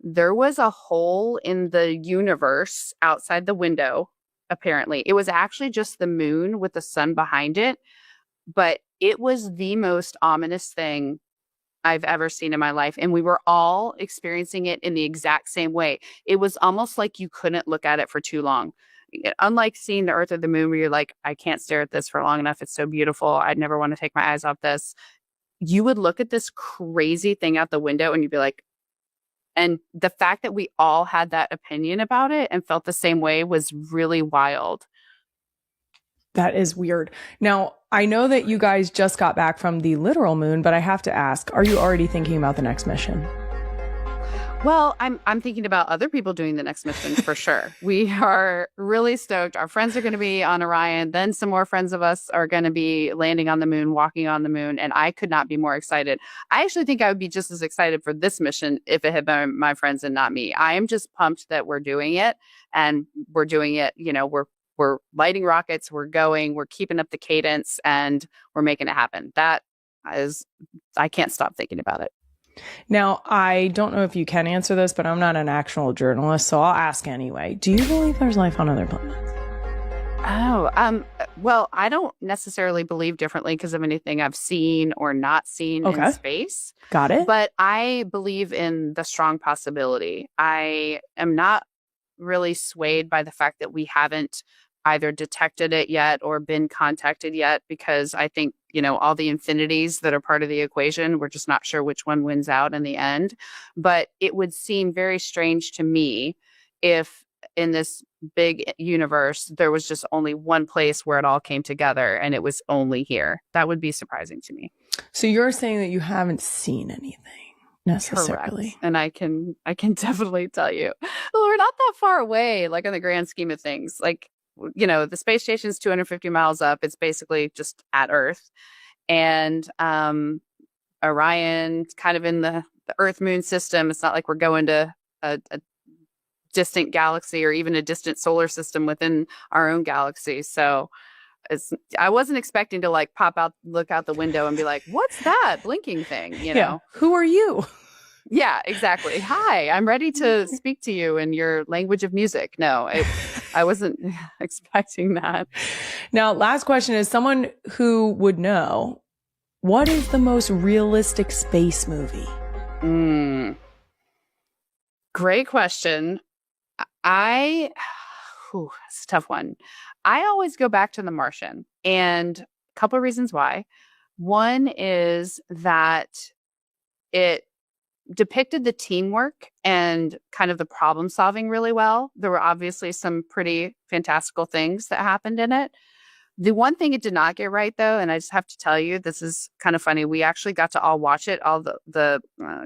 there was a hole in the universe outside the window, apparently. It was actually just the moon with the sun behind it, but it was the most ominous thing I've ever seen in my life. And we were all experiencing it in the exact same way. It was almost like you couldn't look at it for too long. Unlike seeing the Earth or the moon, where you're like, I can't stare at this for long enough. It's so beautiful. I'd never want to take my eyes off this. You would look at this crazy thing out the window and you'd be like, and the fact that we all had that opinion about it and felt the same way was really wild. That is weird. Now, I know that you guys just got back from the literal moon, but I have to ask, are you already thinking about the next mission? Well, I'm thinking about other people doing the next mission for sure. We are really stoked. Our friends are going to be on Orion. Then some more friends of us are going to be landing on the moon, walking on the moon. And I could not be more excited. I actually think I would be just as excited for this mission if it had been my friends and not me. I am just pumped that we're doing it, and we're doing it. You know, we're lighting rockets. We're going. We're keeping up the cadence, and we're making it happen. That is, I can't stop thinking about it. Now, I don't know if you can answer this, but I'm not an actual journalist, so I'll ask anyway. Do you believe there's life on other planets? Well, I don't necessarily believe differently because of anything I've seen or not seen in space. Got it. But I believe in the strong possibility. I am not really swayed by the fact that we haven't either detected it yet or been contacted yet, because I think, you know, all the infinities that are part of the equation, we're just not sure which one wins out in the end. But it would seem very strange to me if in this big universe, there was just only one place where it all came together and it was only here. That would be surprising to me. So you're saying that you haven't seen anything necessarily. Correct. And I can definitely tell you, well, we're not that far away, like in the grand scheme of things. Like, you know, the space station's 250 miles up. It's basically just at Earth. And Orion's kind of in the Earth moon system. It's not like we're going to a distant galaxy or even a distant solar system within our own galaxy. So I wasn't expecting to like pop out, look out the window and be like, what's that blinking thing? You know, yeah. Who are you? Yeah, exactly. Hi, I'm ready to speak to you in your language of music. No, I wasn't expecting that. Now, last question is someone who would know, what is the most realistic space movie? Great question. It's a tough one. I always go back to The Martian, and a couple of reasons why. One is that it depicted the teamwork and kind of the problem solving really well. There were obviously some pretty fantastical things that happened in it. The one thing it did not get right, though, and I just have to tell you, this is kind of funny. We actually got to all watch it, all the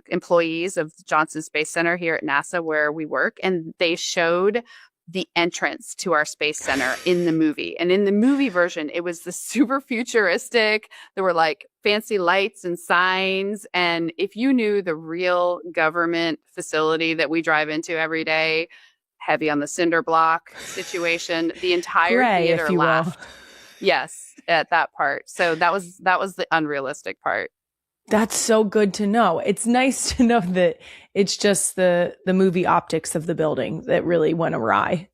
employees of Johnson Space Center here at NASA where we work, and they showed the entrance to our space center in the movie. And in the movie version, it was the super futuristic. There were like fancy lights and signs. And if you knew the real government facility that we drive into every day, heavy on the cinder block situation, the entire theater laughed. Yes, at that part. So that was the unrealistic part. That's so good to know. It's nice to know that it's just the movie optics of the building that really went awry.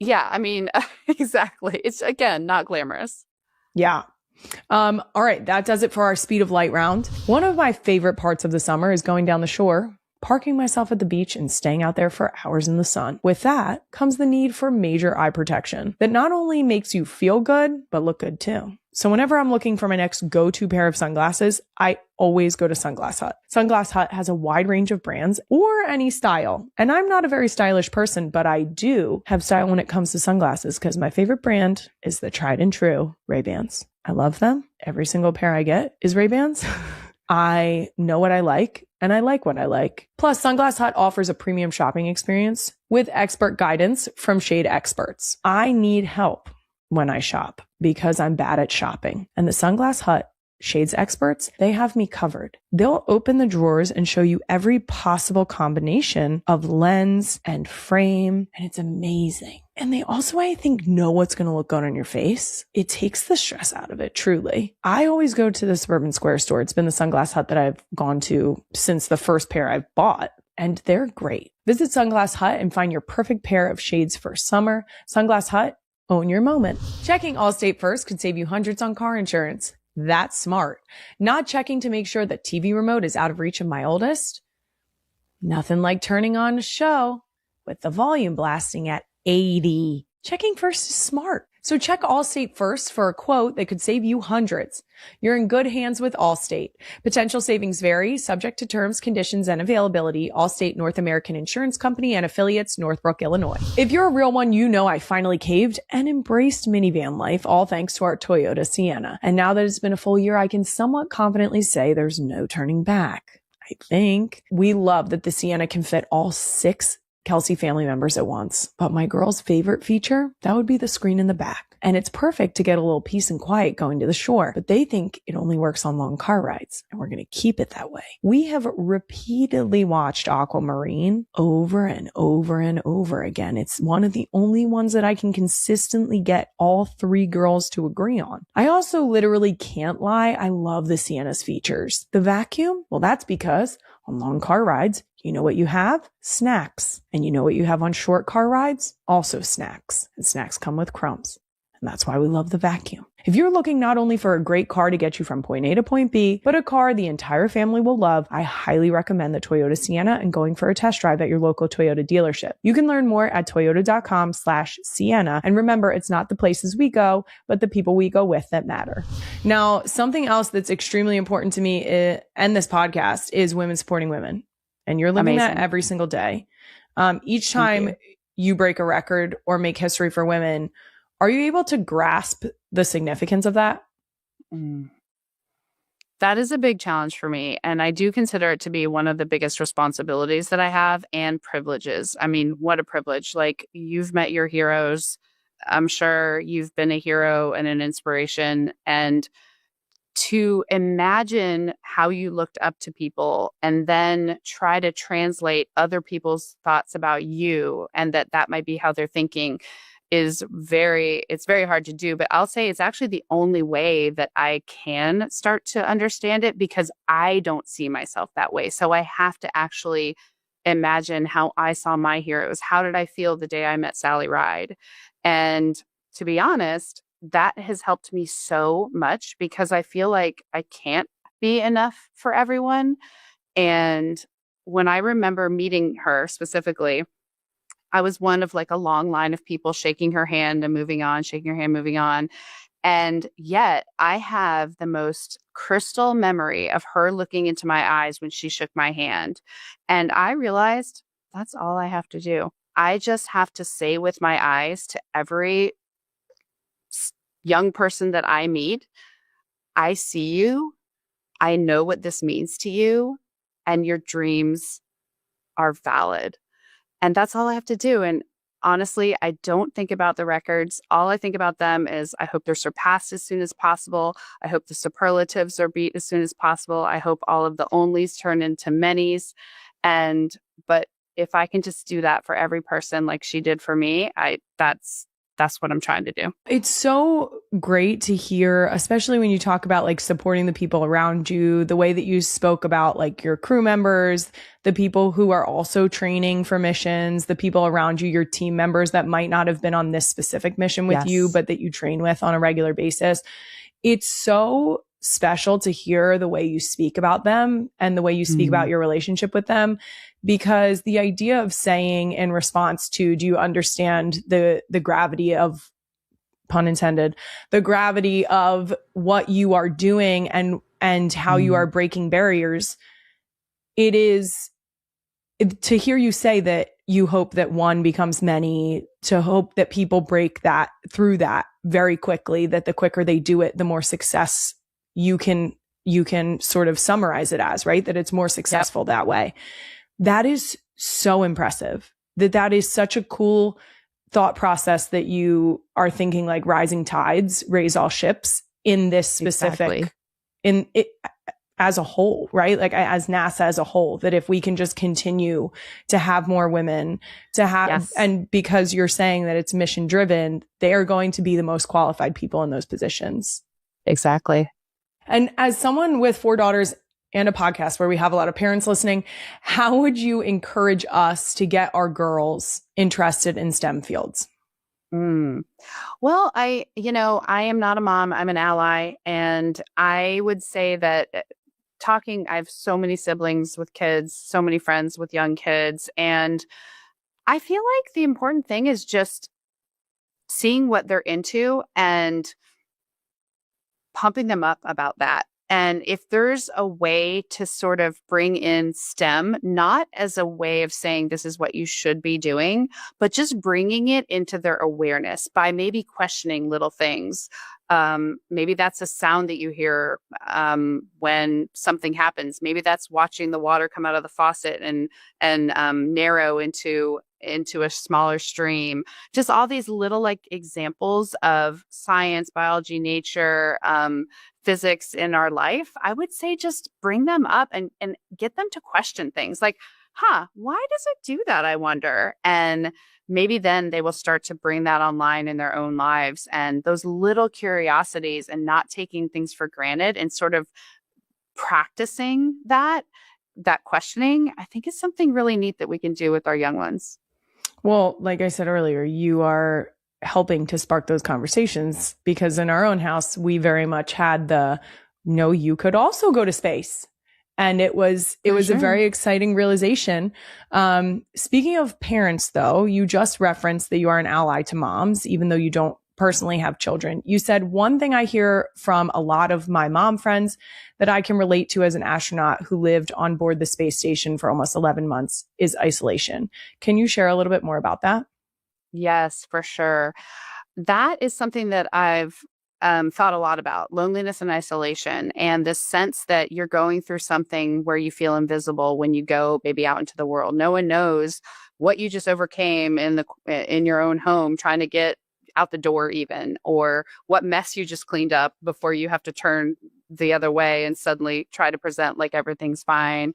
Yeah, I mean, exactly. It's, again, not glamorous. Yeah. All right, that does it for our speed of light round. One of my favorite parts of the summer is going down the shore, parking myself at the beach and staying out there for hours in the sun. With that comes the need for major eye protection that not only makes you feel good, but look good too. So whenever I'm looking for my next go-to pair of sunglasses, I always go to Sunglass Hut. Sunglass Hut has a wide range of brands or any style. And I'm not a very stylish person, but I do have style when it comes to sunglasses because my favorite brand is the tried and true Ray-Bans. I love them. Every single pair I get is Ray-Bans. I know what I like and I like what I like. Plus, Sunglass Hut offers a premium shopping experience with expert guidance from shade experts. I need help when I shop because I'm bad at shopping. And the Sunglass Hut shades experts, they have me covered. They'll open the drawers and show you every possible combination of lens and frame, and it's amazing. And they also, I think, know what's going to look good on your face. It takes the stress out of it, truly. I always go to the Suburban Square store. It's been the Sunglass Hut that I've gone to since the first pair I've bought, and they're great. Visit Sunglass Hut and find your perfect pair of shades for summer. Sunglass Hut, own your moment. Checking Allstate first could save you hundreds on car insurance. That's smart. Not checking to make sure the TV remote is out of reach of my oldest. Nothing like turning on a show with the volume blasting at 80. Checking first is smart. So check Allstate first for a quote that could save you hundreds. You're in good hands with Allstate. Potential savings vary, subject to terms, conditions, and availability. Allstate North American Insurance Company and affiliates, Northbrook, Illinois. If you're a real one, you know I finally caved and embraced minivan life, all thanks to our Toyota Sienna. And now that it's been a full year, I can somewhat confidently say there's no turning back. I think. We love that the Sienna can fit all 6 Kelce family members at once. But my girl's favorite feature, that would be the screen in the back. And it's perfect to get a little peace and quiet going to the shore. But they think it only works on long car rides, and we're going to keep it that way. We have repeatedly watched Aquamarine over and over and over again. It's one of the only ones that I can consistently get all 3 girls to agree on. I also literally can't lie. I love the Sienna's features. The vacuum? Well, that's because on long car rides, you know what you have? Snacks. And you know what you have on short car rides? Also snacks. And snacks come with crumbs. And that's why we love the vacuum. If you're looking not only for a great car to get you from point A to point B, but a car the entire family will love, I highly recommend the Toyota Sienna and going for a test drive at your local Toyota dealership. You can learn more at toyota.com/Sienna. And remember, it's not the places we go, but the people we go with that matter. Now, something else that's extremely important to me and this podcast is women supporting women. And you're living that every single day. Each time you break a record or make history for women, are you able to grasp the significance of that? That is a big challenge for me. And I do consider it to be one of the biggest responsibilities that I have and privileges. I mean, what a privilege. Like, you've met your heroes. I'm sure you've been a hero and an inspiration. And to imagine how you looked up to people and then try to translate other people's thoughts about you and that might be how they're thinking it's very hard to do. But I'll say it's actually the only way that I can start to understand it, because I don't see myself that way. So I have to actually imagine how I saw my heroes. How did I feel the day I met Sally Ride? And to be honest, that has helped me so much, because I feel like I can't be enough for everyone. And when I remember meeting her specifically, I was one of like a long line of people shaking her hand and moving on, shaking her hand, moving on. And yet I have the most crystal memory of her looking into my eyes when she shook my hand. And I realized that's all I have to do. I just have to say with my eyes to every young person that I meet, I see you. I know what this means to you, and your dreams are valid. And that's all I have to do. And honestly, I don't think about the records. All I think about them is I hope they're surpassed as soon as possible. I hope the superlatives are beat as soon as possible. I hope all of the onlys turn into manys. But if I can just do that for every person like she did for me, that's what I'm trying to do. It's so great to hear, especially when you talk about like supporting the people around you, the way that you spoke about like your crew members, the people who are also training for missions, the people around you, your team members that might not have been on this specific mission with you, but that you train with on a regular basis. It's so special to hear the way you speak about them and the way you speak about your relationship with them. Because the idea of saying in response to, do you understand the gravity of, pun intended, the gravity of what you are doing and how you are breaking barriers, to hear you say that you hope that one becomes many, to hope that people break that through that very quickly, that the quicker they do it, the more success you can sort of summarize it as, right? That it's more successful that way. That is so impressive. That is such a cool thought process, that you are thinking like rising tides raise all ships in this specific, in it as a whole, right? Like as NASA as a whole, that if we can just continue to have more women to have, and because you're saying that it's mission driven, they are going to be the most qualified people in those positions. Exactly. And as someone with 4 daughters and a podcast where we have a lot of parents listening, how would you encourage us to get our girls interested in STEM fields? Well, I am not a mom. I'm an ally. And I would say that I have so many siblings with kids, so many friends with young kids. And I feel like the important thing is just seeing what they're into and pumping them up about that. And if there's a way to sort of bring in STEM, not as a way of saying this is what you should be doing, but just bringing it into their awareness by maybe questioning little things. Maybe that's a sound that you hear when something happens. Maybe that's watching the water come out of the faucet and narrow into a smaller stream. Just all these little like examples of science, biology, nature, physics in our life. I would say just bring them up and get them to question things like, why does it do that? I wonder. And maybe then they will start to bring that online in their own lives, and those little curiosities and not taking things for granted and sort of practicing that questioning, I think is something really neat that we can do with our young ones. Well, like I said earlier, you are helping to spark those conversations, because in our own house, we very much had no, you could also go to space. And it was a very exciting realization. Speaking of parents, though, you just referenced that you are an ally to moms, even though you don't personally have children. You said one thing I hear from a lot of my mom friends that I can relate to as an astronaut who lived on board the space station for almost 11 months is isolation. Can you share a little bit more about that? Yes, for sure. That is something that I've thought a lot about: loneliness and isolation, and this sense that you're going through something where you feel invisible when you go maybe out into the world. No one knows what you just overcame in your own home trying to get out the door even, or what mess you just cleaned up before you have to turn the other way and suddenly try to present like everything's fine.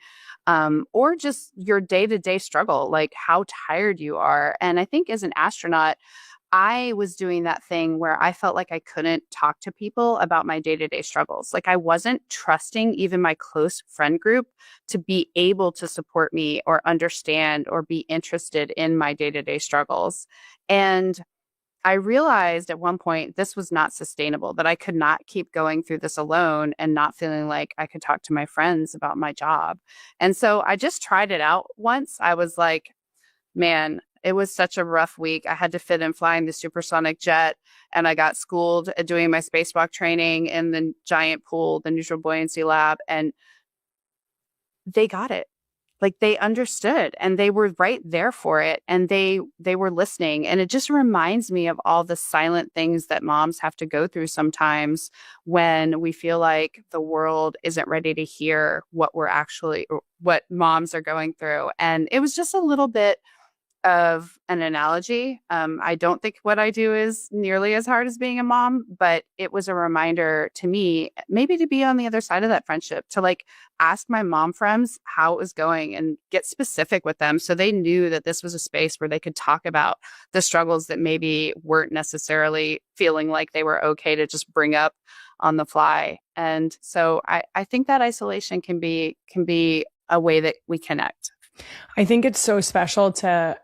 Or just your day-to-day struggle, like how tired you are. And I think as an astronaut, I was doing that thing where I felt like I couldn't talk to people about my day-to-day struggles. Like I wasn't trusting even my close friend group to be able to support me or understand or be interested in my day-to-day struggles. And I realized at one point this was not sustainable, that I could not keep going through this alone and not feeling like I could talk to my friends about my job. And so I just tried it out once. I was like, man, it was such a rough week. I had to fit in flying the supersonic jet, and I got schooled at doing my spacewalk training in the giant pool, the neutral buoyancy lab, and they got it. Like they understood and they were right there for it, and they were listening. And it just reminds me of all the silent things that moms have to go through sometimes when we feel like the world isn't ready to hear what what moms are going through. And it was just a little bit of an analogy. I don't think what I do is nearly as hard as being a mom, but it was a reminder to me, maybe to be on the other side of that friendship, to like ask my mom friends how it was going and get specific with them so they knew that this was a space where they could talk about the struggles that maybe weren't necessarily feeling like they were okay to just bring up on the fly. And so I think that isolation can be a way that we connect. I think it's so special to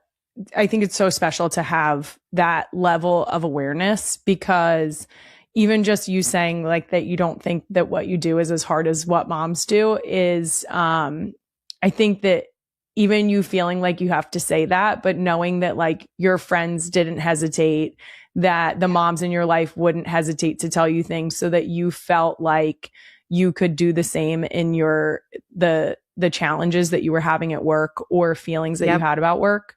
have that level of awareness, because even just you saying like that you don't think that what you do is as hard as what moms do is, I think that even you feeling like you have to say that, but knowing that like your friends didn't hesitate, that the moms in your life wouldn't hesitate to tell you things, so that you felt like you could do the same in the challenges that you were having at work or feelings that you had about work,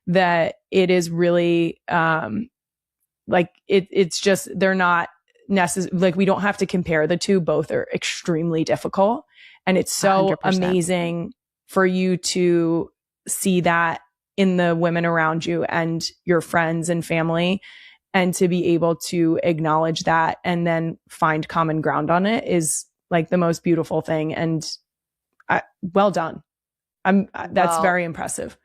that it is really, like it's just, they're not necessary. Like we don't have to compare the two. Both are extremely difficult. And it's so 100%. Amazing for you to see that in the women around you and your friends and family, and to be able to acknowledge that and then find common ground on it is like the most beautiful thing. And well done. That's very impressive.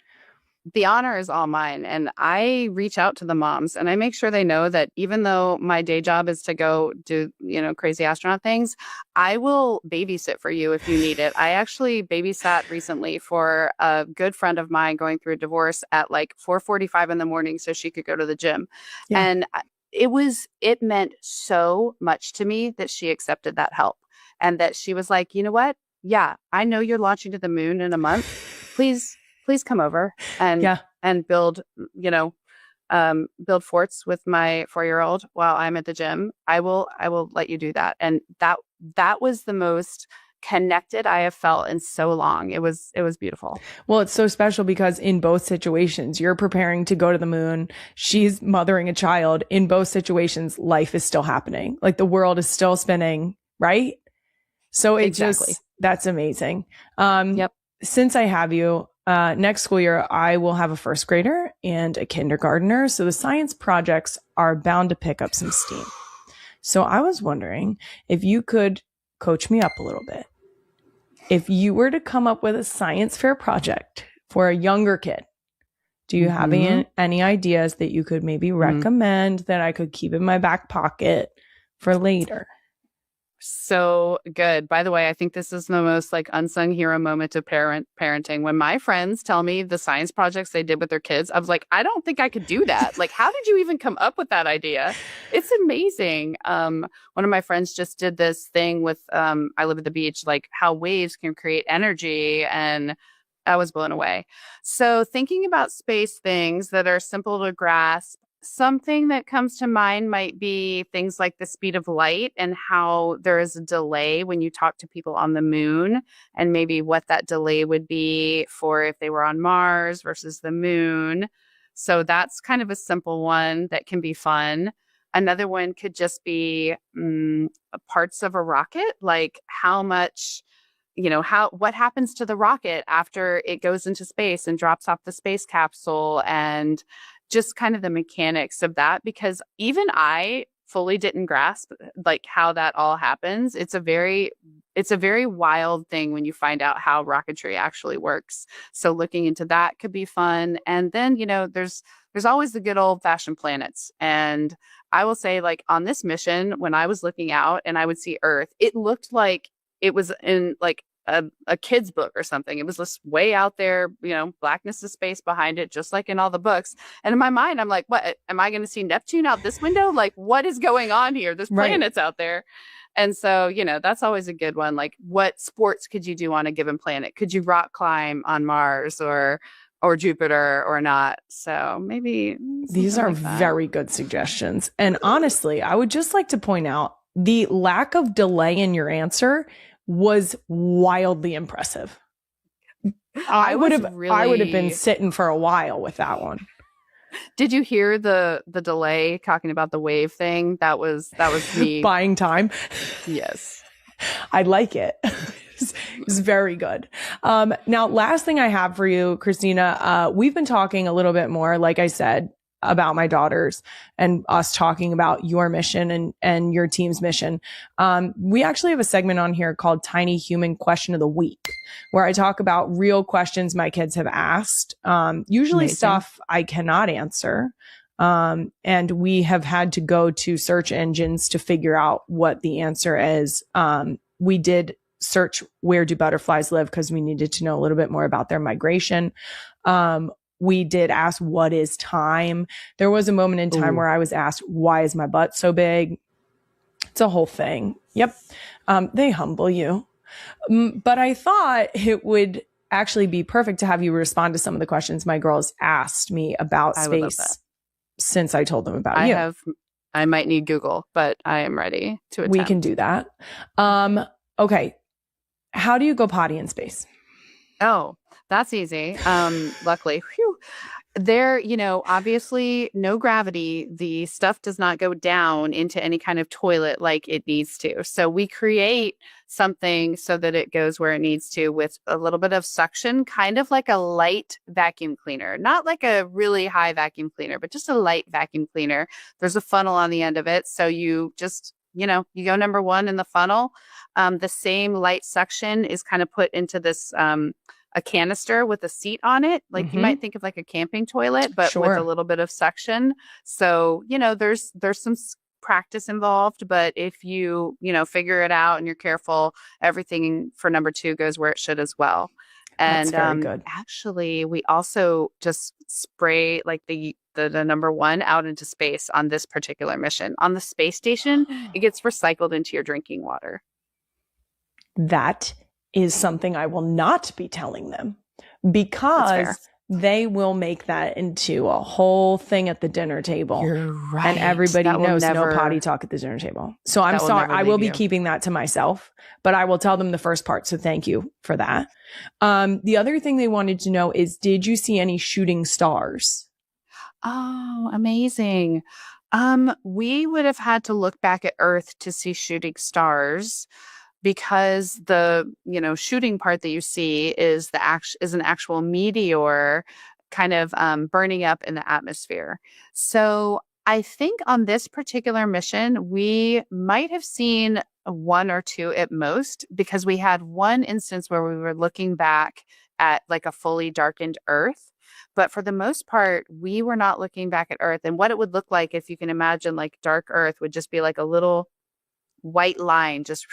The honor is all mine. And I reach out to the moms and I make sure they know that even though my day job is to go do, crazy astronaut things, I will babysit for you if you need it. I actually babysat recently for a good friend of mine going through a divorce at like 4:45 in the morning so she could go to the gym. Yeah. And it meant so much to me that she accepted that help and that she was like, you know what? Yeah, I know you're launching to the moon in a month. Please come over and build, build forts with my 4-year-old while I'm at the gym. I will let you do that. And that was the most connected I have felt in so long. It was beautiful. Well, it's so special because in both situations, you're preparing to go to the moon. She's mothering a child. In both situations, life is still happening. Like the world is still spinning, right? So that's amazing. Yep. Since I have you, next school year, I will have a first grader and a kindergartner. So the science projects are bound to pick up some steam. So I was wondering if you could coach me up a little bit. If you were to come up with a science fair project for a younger kid, do you have any ideas that you could maybe recommend that I could keep in my back pocket for later? So good. By the way, I think this is the most like unsung hero moment of parenting. When my friends tell me the science projects they did with their kids, I was like, I don't think I could do that. Like, how did you even come up with that idea? It's amazing. One of my friends just did this thing with, I live at the beach, like how waves can create energy, and I was blown away. So thinking about space things that are simple to grasp, something that comes to mind might be things like the speed of light and how there is a delay when you talk to people on the moon, and maybe what that delay would be for if they were on Mars versus the moon. So that's kind of a simple one that can be fun. Another one could just be parts of a rocket, like how much, what happens to the rocket after it goes into space and drops off the space capsule, and just kind of the mechanics of that, because even I fully didn't grasp like how that all happens. It's a very wild thing when you find out how rocketry actually works. So looking into that could be fun. And then, there's always the good old fashioned planets. And I will say, like on this mission, when I was looking out and I would see Earth, it looked like it was in like a kid's book or something. It was just way out there, blackness of space behind it, just like in all the books. And in my mind, I'm like, what, am I going to see Neptune out this window? Like, what is going on here? There's planets out there. And so, that's always a good one. Like, what sports could you do on a given planet? Could you rock climb on Mars or Jupiter or not? So maybe these are very good suggestions. And honestly, I would just like to point out the lack of delay in your answer was wildly impressive. I would have been sitting for a while with that one. Did you hear the delay talking about the wave thing? That was me buying time. Yes. I like it. It's very good. Now, last thing I have for you, Christina, we've been talking a little bit more, like I said, about my daughters and us talking about your mission and your team's mission. We actually have a segment on here called Tiny Human Question of the Week, where I talk about real questions my kids have asked, usually Amazing. Stuff I cannot answer. And we have had to go to search engines to figure out what the answer is. We did search where do butterflies live because we needed to know a little bit more about their migration. We did ask, what is time? There was a moment in time where I was asked, why is my butt so big? It's a whole thing. Yep. They humble you. But I thought it would actually be perfect to have you respond to some of the questions my girls asked me about space since I told them about you. I might need Google, but I am ready to attempt. We can do that. Okay. How do you go potty in space? Oh, that's easy. Luckily, there, obviously no gravity. The stuff does not go down into any kind of toilet like it needs to. So we create something so that it goes where it needs to with a little bit of suction, kind of like a light vacuum cleaner, not like a really high vacuum cleaner, but just a light vacuum cleaner. There's a funnel on the end of it. So you just, you go number one in the funnel. The same light suction is kind of put into this, a canister with a seat on it. Like you might think of like a camping toilet, but with a little bit of suction. So, there's some practice involved, but if you, figure it out and you're careful, everything for number two goes where it should as well. That's And very good. actually, we also just spray like the number one out into space on this particular mission. On the space station, it gets recycled into your drinking water. That is something I will not be telling them That's because fair. they will make that into a whole thing at the dinner table. You're right. And everybody That will knows no never- potty talk at the dinner table. So I'm That will sorry. never I will leave be you. keeping that to myself, but I will tell them the first part. So thank you for that. The other thing they wanted to know is, did you see any shooting stars? Oh, amazing. We would have had to look back at Earth to see shooting stars because the, shooting part that you see is an actual meteor kind of burning up in the atmosphere. So I think on this particular mission, we might have seen one or two at most, because we had one instance where we were looking back at like a fully darkened Earth. But for the most part, we were not looking back at Earth. And what it would look like, if you can imagine, like dark Earth would just be like a little white line just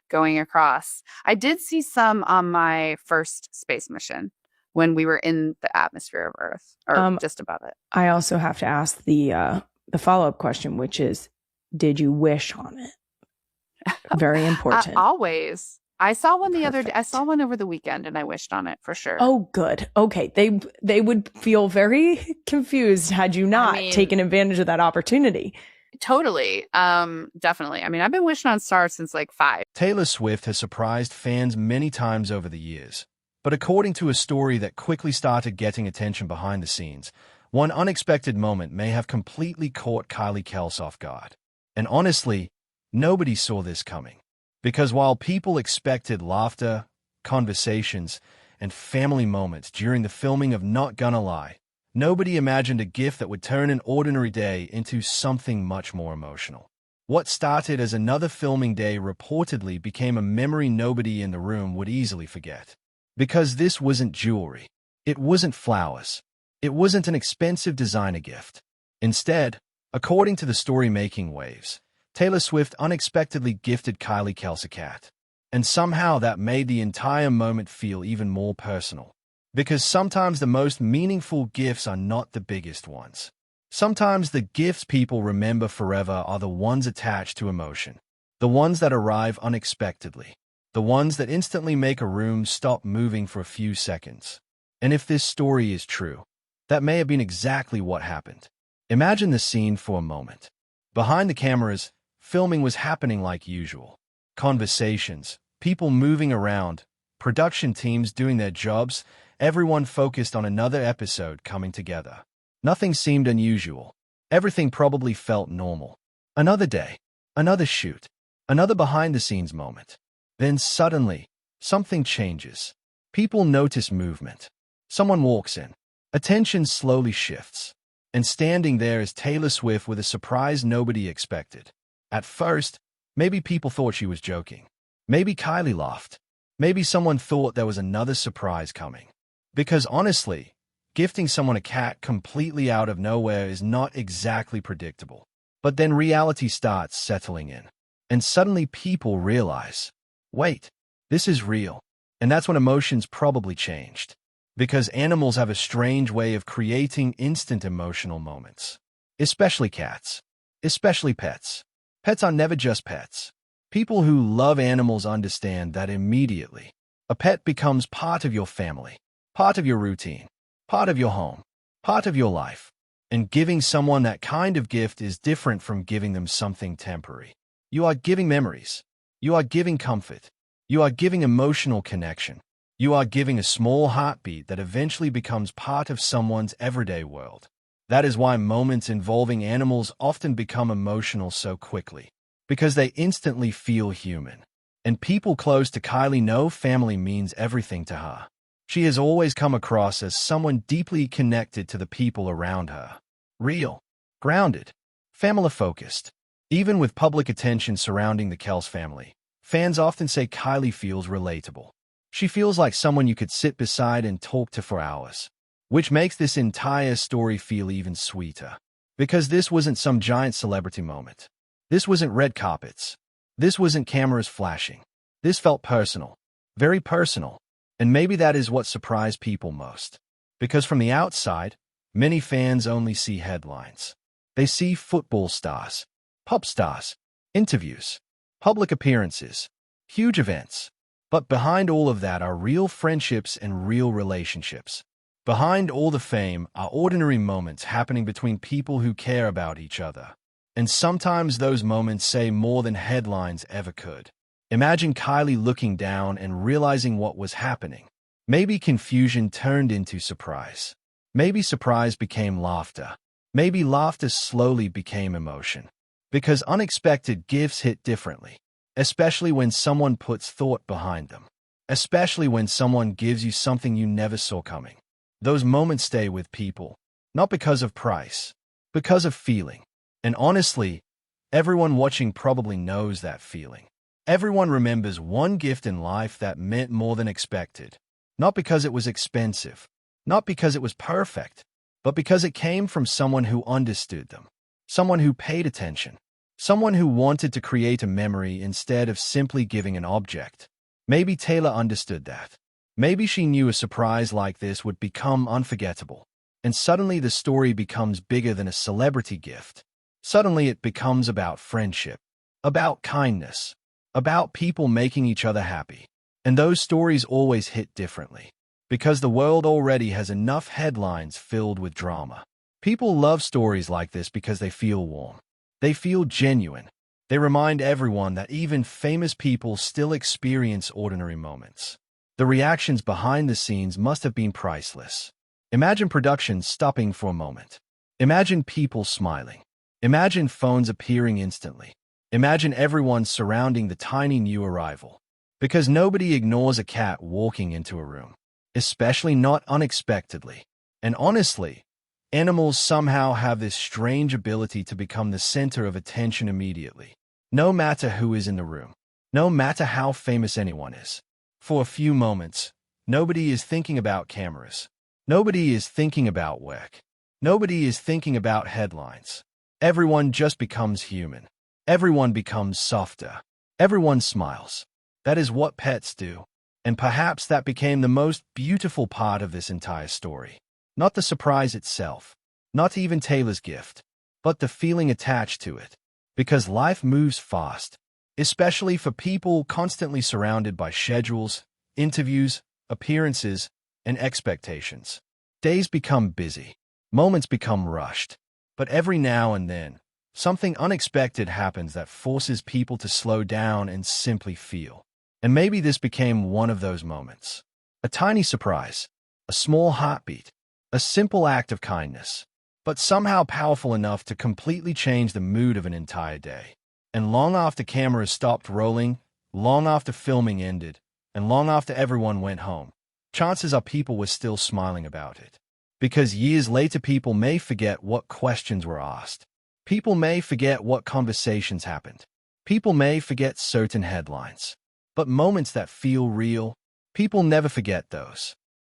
going across. I did see some on my first space mission when we were in the atmosphere of Earth, or just above it. I also have to ask the follow-up question, which is, did you wish on it? Very important. Always. I saw one the other day. I Perfect. saw one over the weekend and I wished on it for sure. Oh, good. Okay. They would feel very confused had you not taken advantage of that opportunity. Totally. Definitely. I mean, I've been wishing on stars since like 5. Taylor Swift has surprised fans many times over the years. But according to a story that quickly started getting attention behind the scenes, one unexpected moment may have completely caught Kylie Kelce off guard. And honestly, nobody saw this coming. Because while people expected laughter, conversations, and family moments during the filming of Not Gonna Lie, nobody imagined a gift that would turn an ordinary day into something much more emotional. What started as another filming day reportedly became a memory nobody in the room would easily forget. Because this wasn't jewelry. It wasn't flowers. It wasn't an expensive designer gift. Instead, according to the story-making waves, Taylor Swift unexpectedly gifted Kylie Kelce a cat. And somehow that made the entire moment feel even more personal. Because sometimes the most meaningful gifts are not the biggest ones. Sometimes the gifts people remember forever are the ones attached to emotion. The ones that arrive unexpectedly. The ones that instantly make a room stop moving for a few seconds. And if this story is true, that may have been exactly what happened. Imagine the scene for a moment. Behind the cameras, filming was happening like usual. Conversations, people moving around, production teams doing their jobs, everyone focused on another episode coming together. Nothing seemed unusual. Everything probably felt normal. Another day, another shoot, another behind-the-scenes moment. Then suddenly, something changes. People notice movement. Someone walks in. Attention slowly shifts. And standing there is Taylor Swift with a surprise nobody expected. At first, maybe people thought she was joking. Maybe Kylie laughed. Maybe someone thought there was another surprise coming. Because honestly, gifting someone a cat completely out of nowhere is not exactly predictable. But then reality starts settling in. And suddenly people realize, wait, this is real. And that's when emotions probably changed. Because animals have a strange way of creating instant emotional moments. Especially cats. Especially pets. Pets are never just pets. People who love animals understand that immediately. A pet becomes part of your family, part of your routine, part of your home, part of your life. And giving someone that kind of gift is different from giving them something temporary. You are giving memories. You are giving comfort. You are giving emotional connection. You are giving a small heartbeat that eventually becomes part of someone's everyday world. That is why moments involving animals often become emotional so quickly. Because they instantly feel human. And people close to Kylie know family means everything to her. She has always come across as someone deeply connected to the people around her. Real, grounded, family-focused. Even with public attention surrounding the Kelce family, fans often say Kylie feels relatable. She feels like someone you could sit beside and talk to for hours. Which makes this entire story feel even sweeter. Because this wasn't some giant celebrity moment. This wasn't red carpets. This wasn't cameras flashing. This felt personal. Very personal. And maybe that is what surprised people most. Because from the outside, many fans only see headlines. They see football stars, pop stars, interviews, public appearances, huge events. But behind all of that are real friendships and real relationships. Behind all the fame are ordinary moments happening between people who care about each other. And sometimes those moments say more than headlines ever could. Imagine Kylie looking down and realizing what was happening. Maybe confusion turned into surprise. Maybe surprise became laughter. Maybe laughter slowly became emotion. Because unexpected gifts hit differently. Especially when someone puts thought behind them. Especially when someone gives you something you never saw coming. Those moments stay with people. Not because of price. Because of feeling. And honestly, everyone watching probably knows that feeling. Everyone remembers one gift in life that meant more than expected. Not because it was expensive. Not because it was perfect. But because it came from someone who understood them. Someone who paid attention. Someone who wanted to create a memory instead of simply giving an object. Maybe Taylor understood that. Maybe she knew a surprise like this would become unforgettable. And suddenly the story becomes bigger than a celebrity gift. Suddenly it becomes about friendship. About kindness. About people making each other happy. And those stories always hit differently. Because the world already has enough headlines filled with drama. People love stories like this because they feel warm. They feel genuine. They remind everyone that even famous people still experience ordinary moments. The reactions behind the scenes must have been priceless. Imagine production stopping for a moment. Imagine people smiling. Imagine phones appearing instantly. Imagine everyone surrounding the tiny new arrival. Because nobody ignores a cat walking into a room. Especially not unexpectedly. And honestly, animals somehow have this strange ability to become the center of attention immediately. No matter who is in the room. No matter how famous anyone is. For a few moments, nobody is thinking about cameras. Nobody is thinking about work. Nobody is thinking about headlines. Everyone just becomes human. Everyone becomes softer. Everyone smiles. That is what pets do. And perhaps that became the most beautiful part of this entire story. Not the surprise itself. Not even Taylor's gift. But the feeling attached to it. Because life moves fast. Especially for people constantly surrounded by schedules, interviews, appearances, and expectations. Days become busy. Moments become rushed. But every now and then, something unexpected happens that forces people to slow down and simply feel. And maybe this became one of those moments. A tiny surprise. A small heartbeat. A simple act of kindness. But somehow powerful enough to completely change the mood of an entire day. And long after cameras stopped rolling, long after filming ended, and long after everyone went home, chances are people were still smiling about it. Because years later people may forget what questions were asked. People may forget what conversations happened. People may forget certain headlines. But moments that feel real, people never forget those.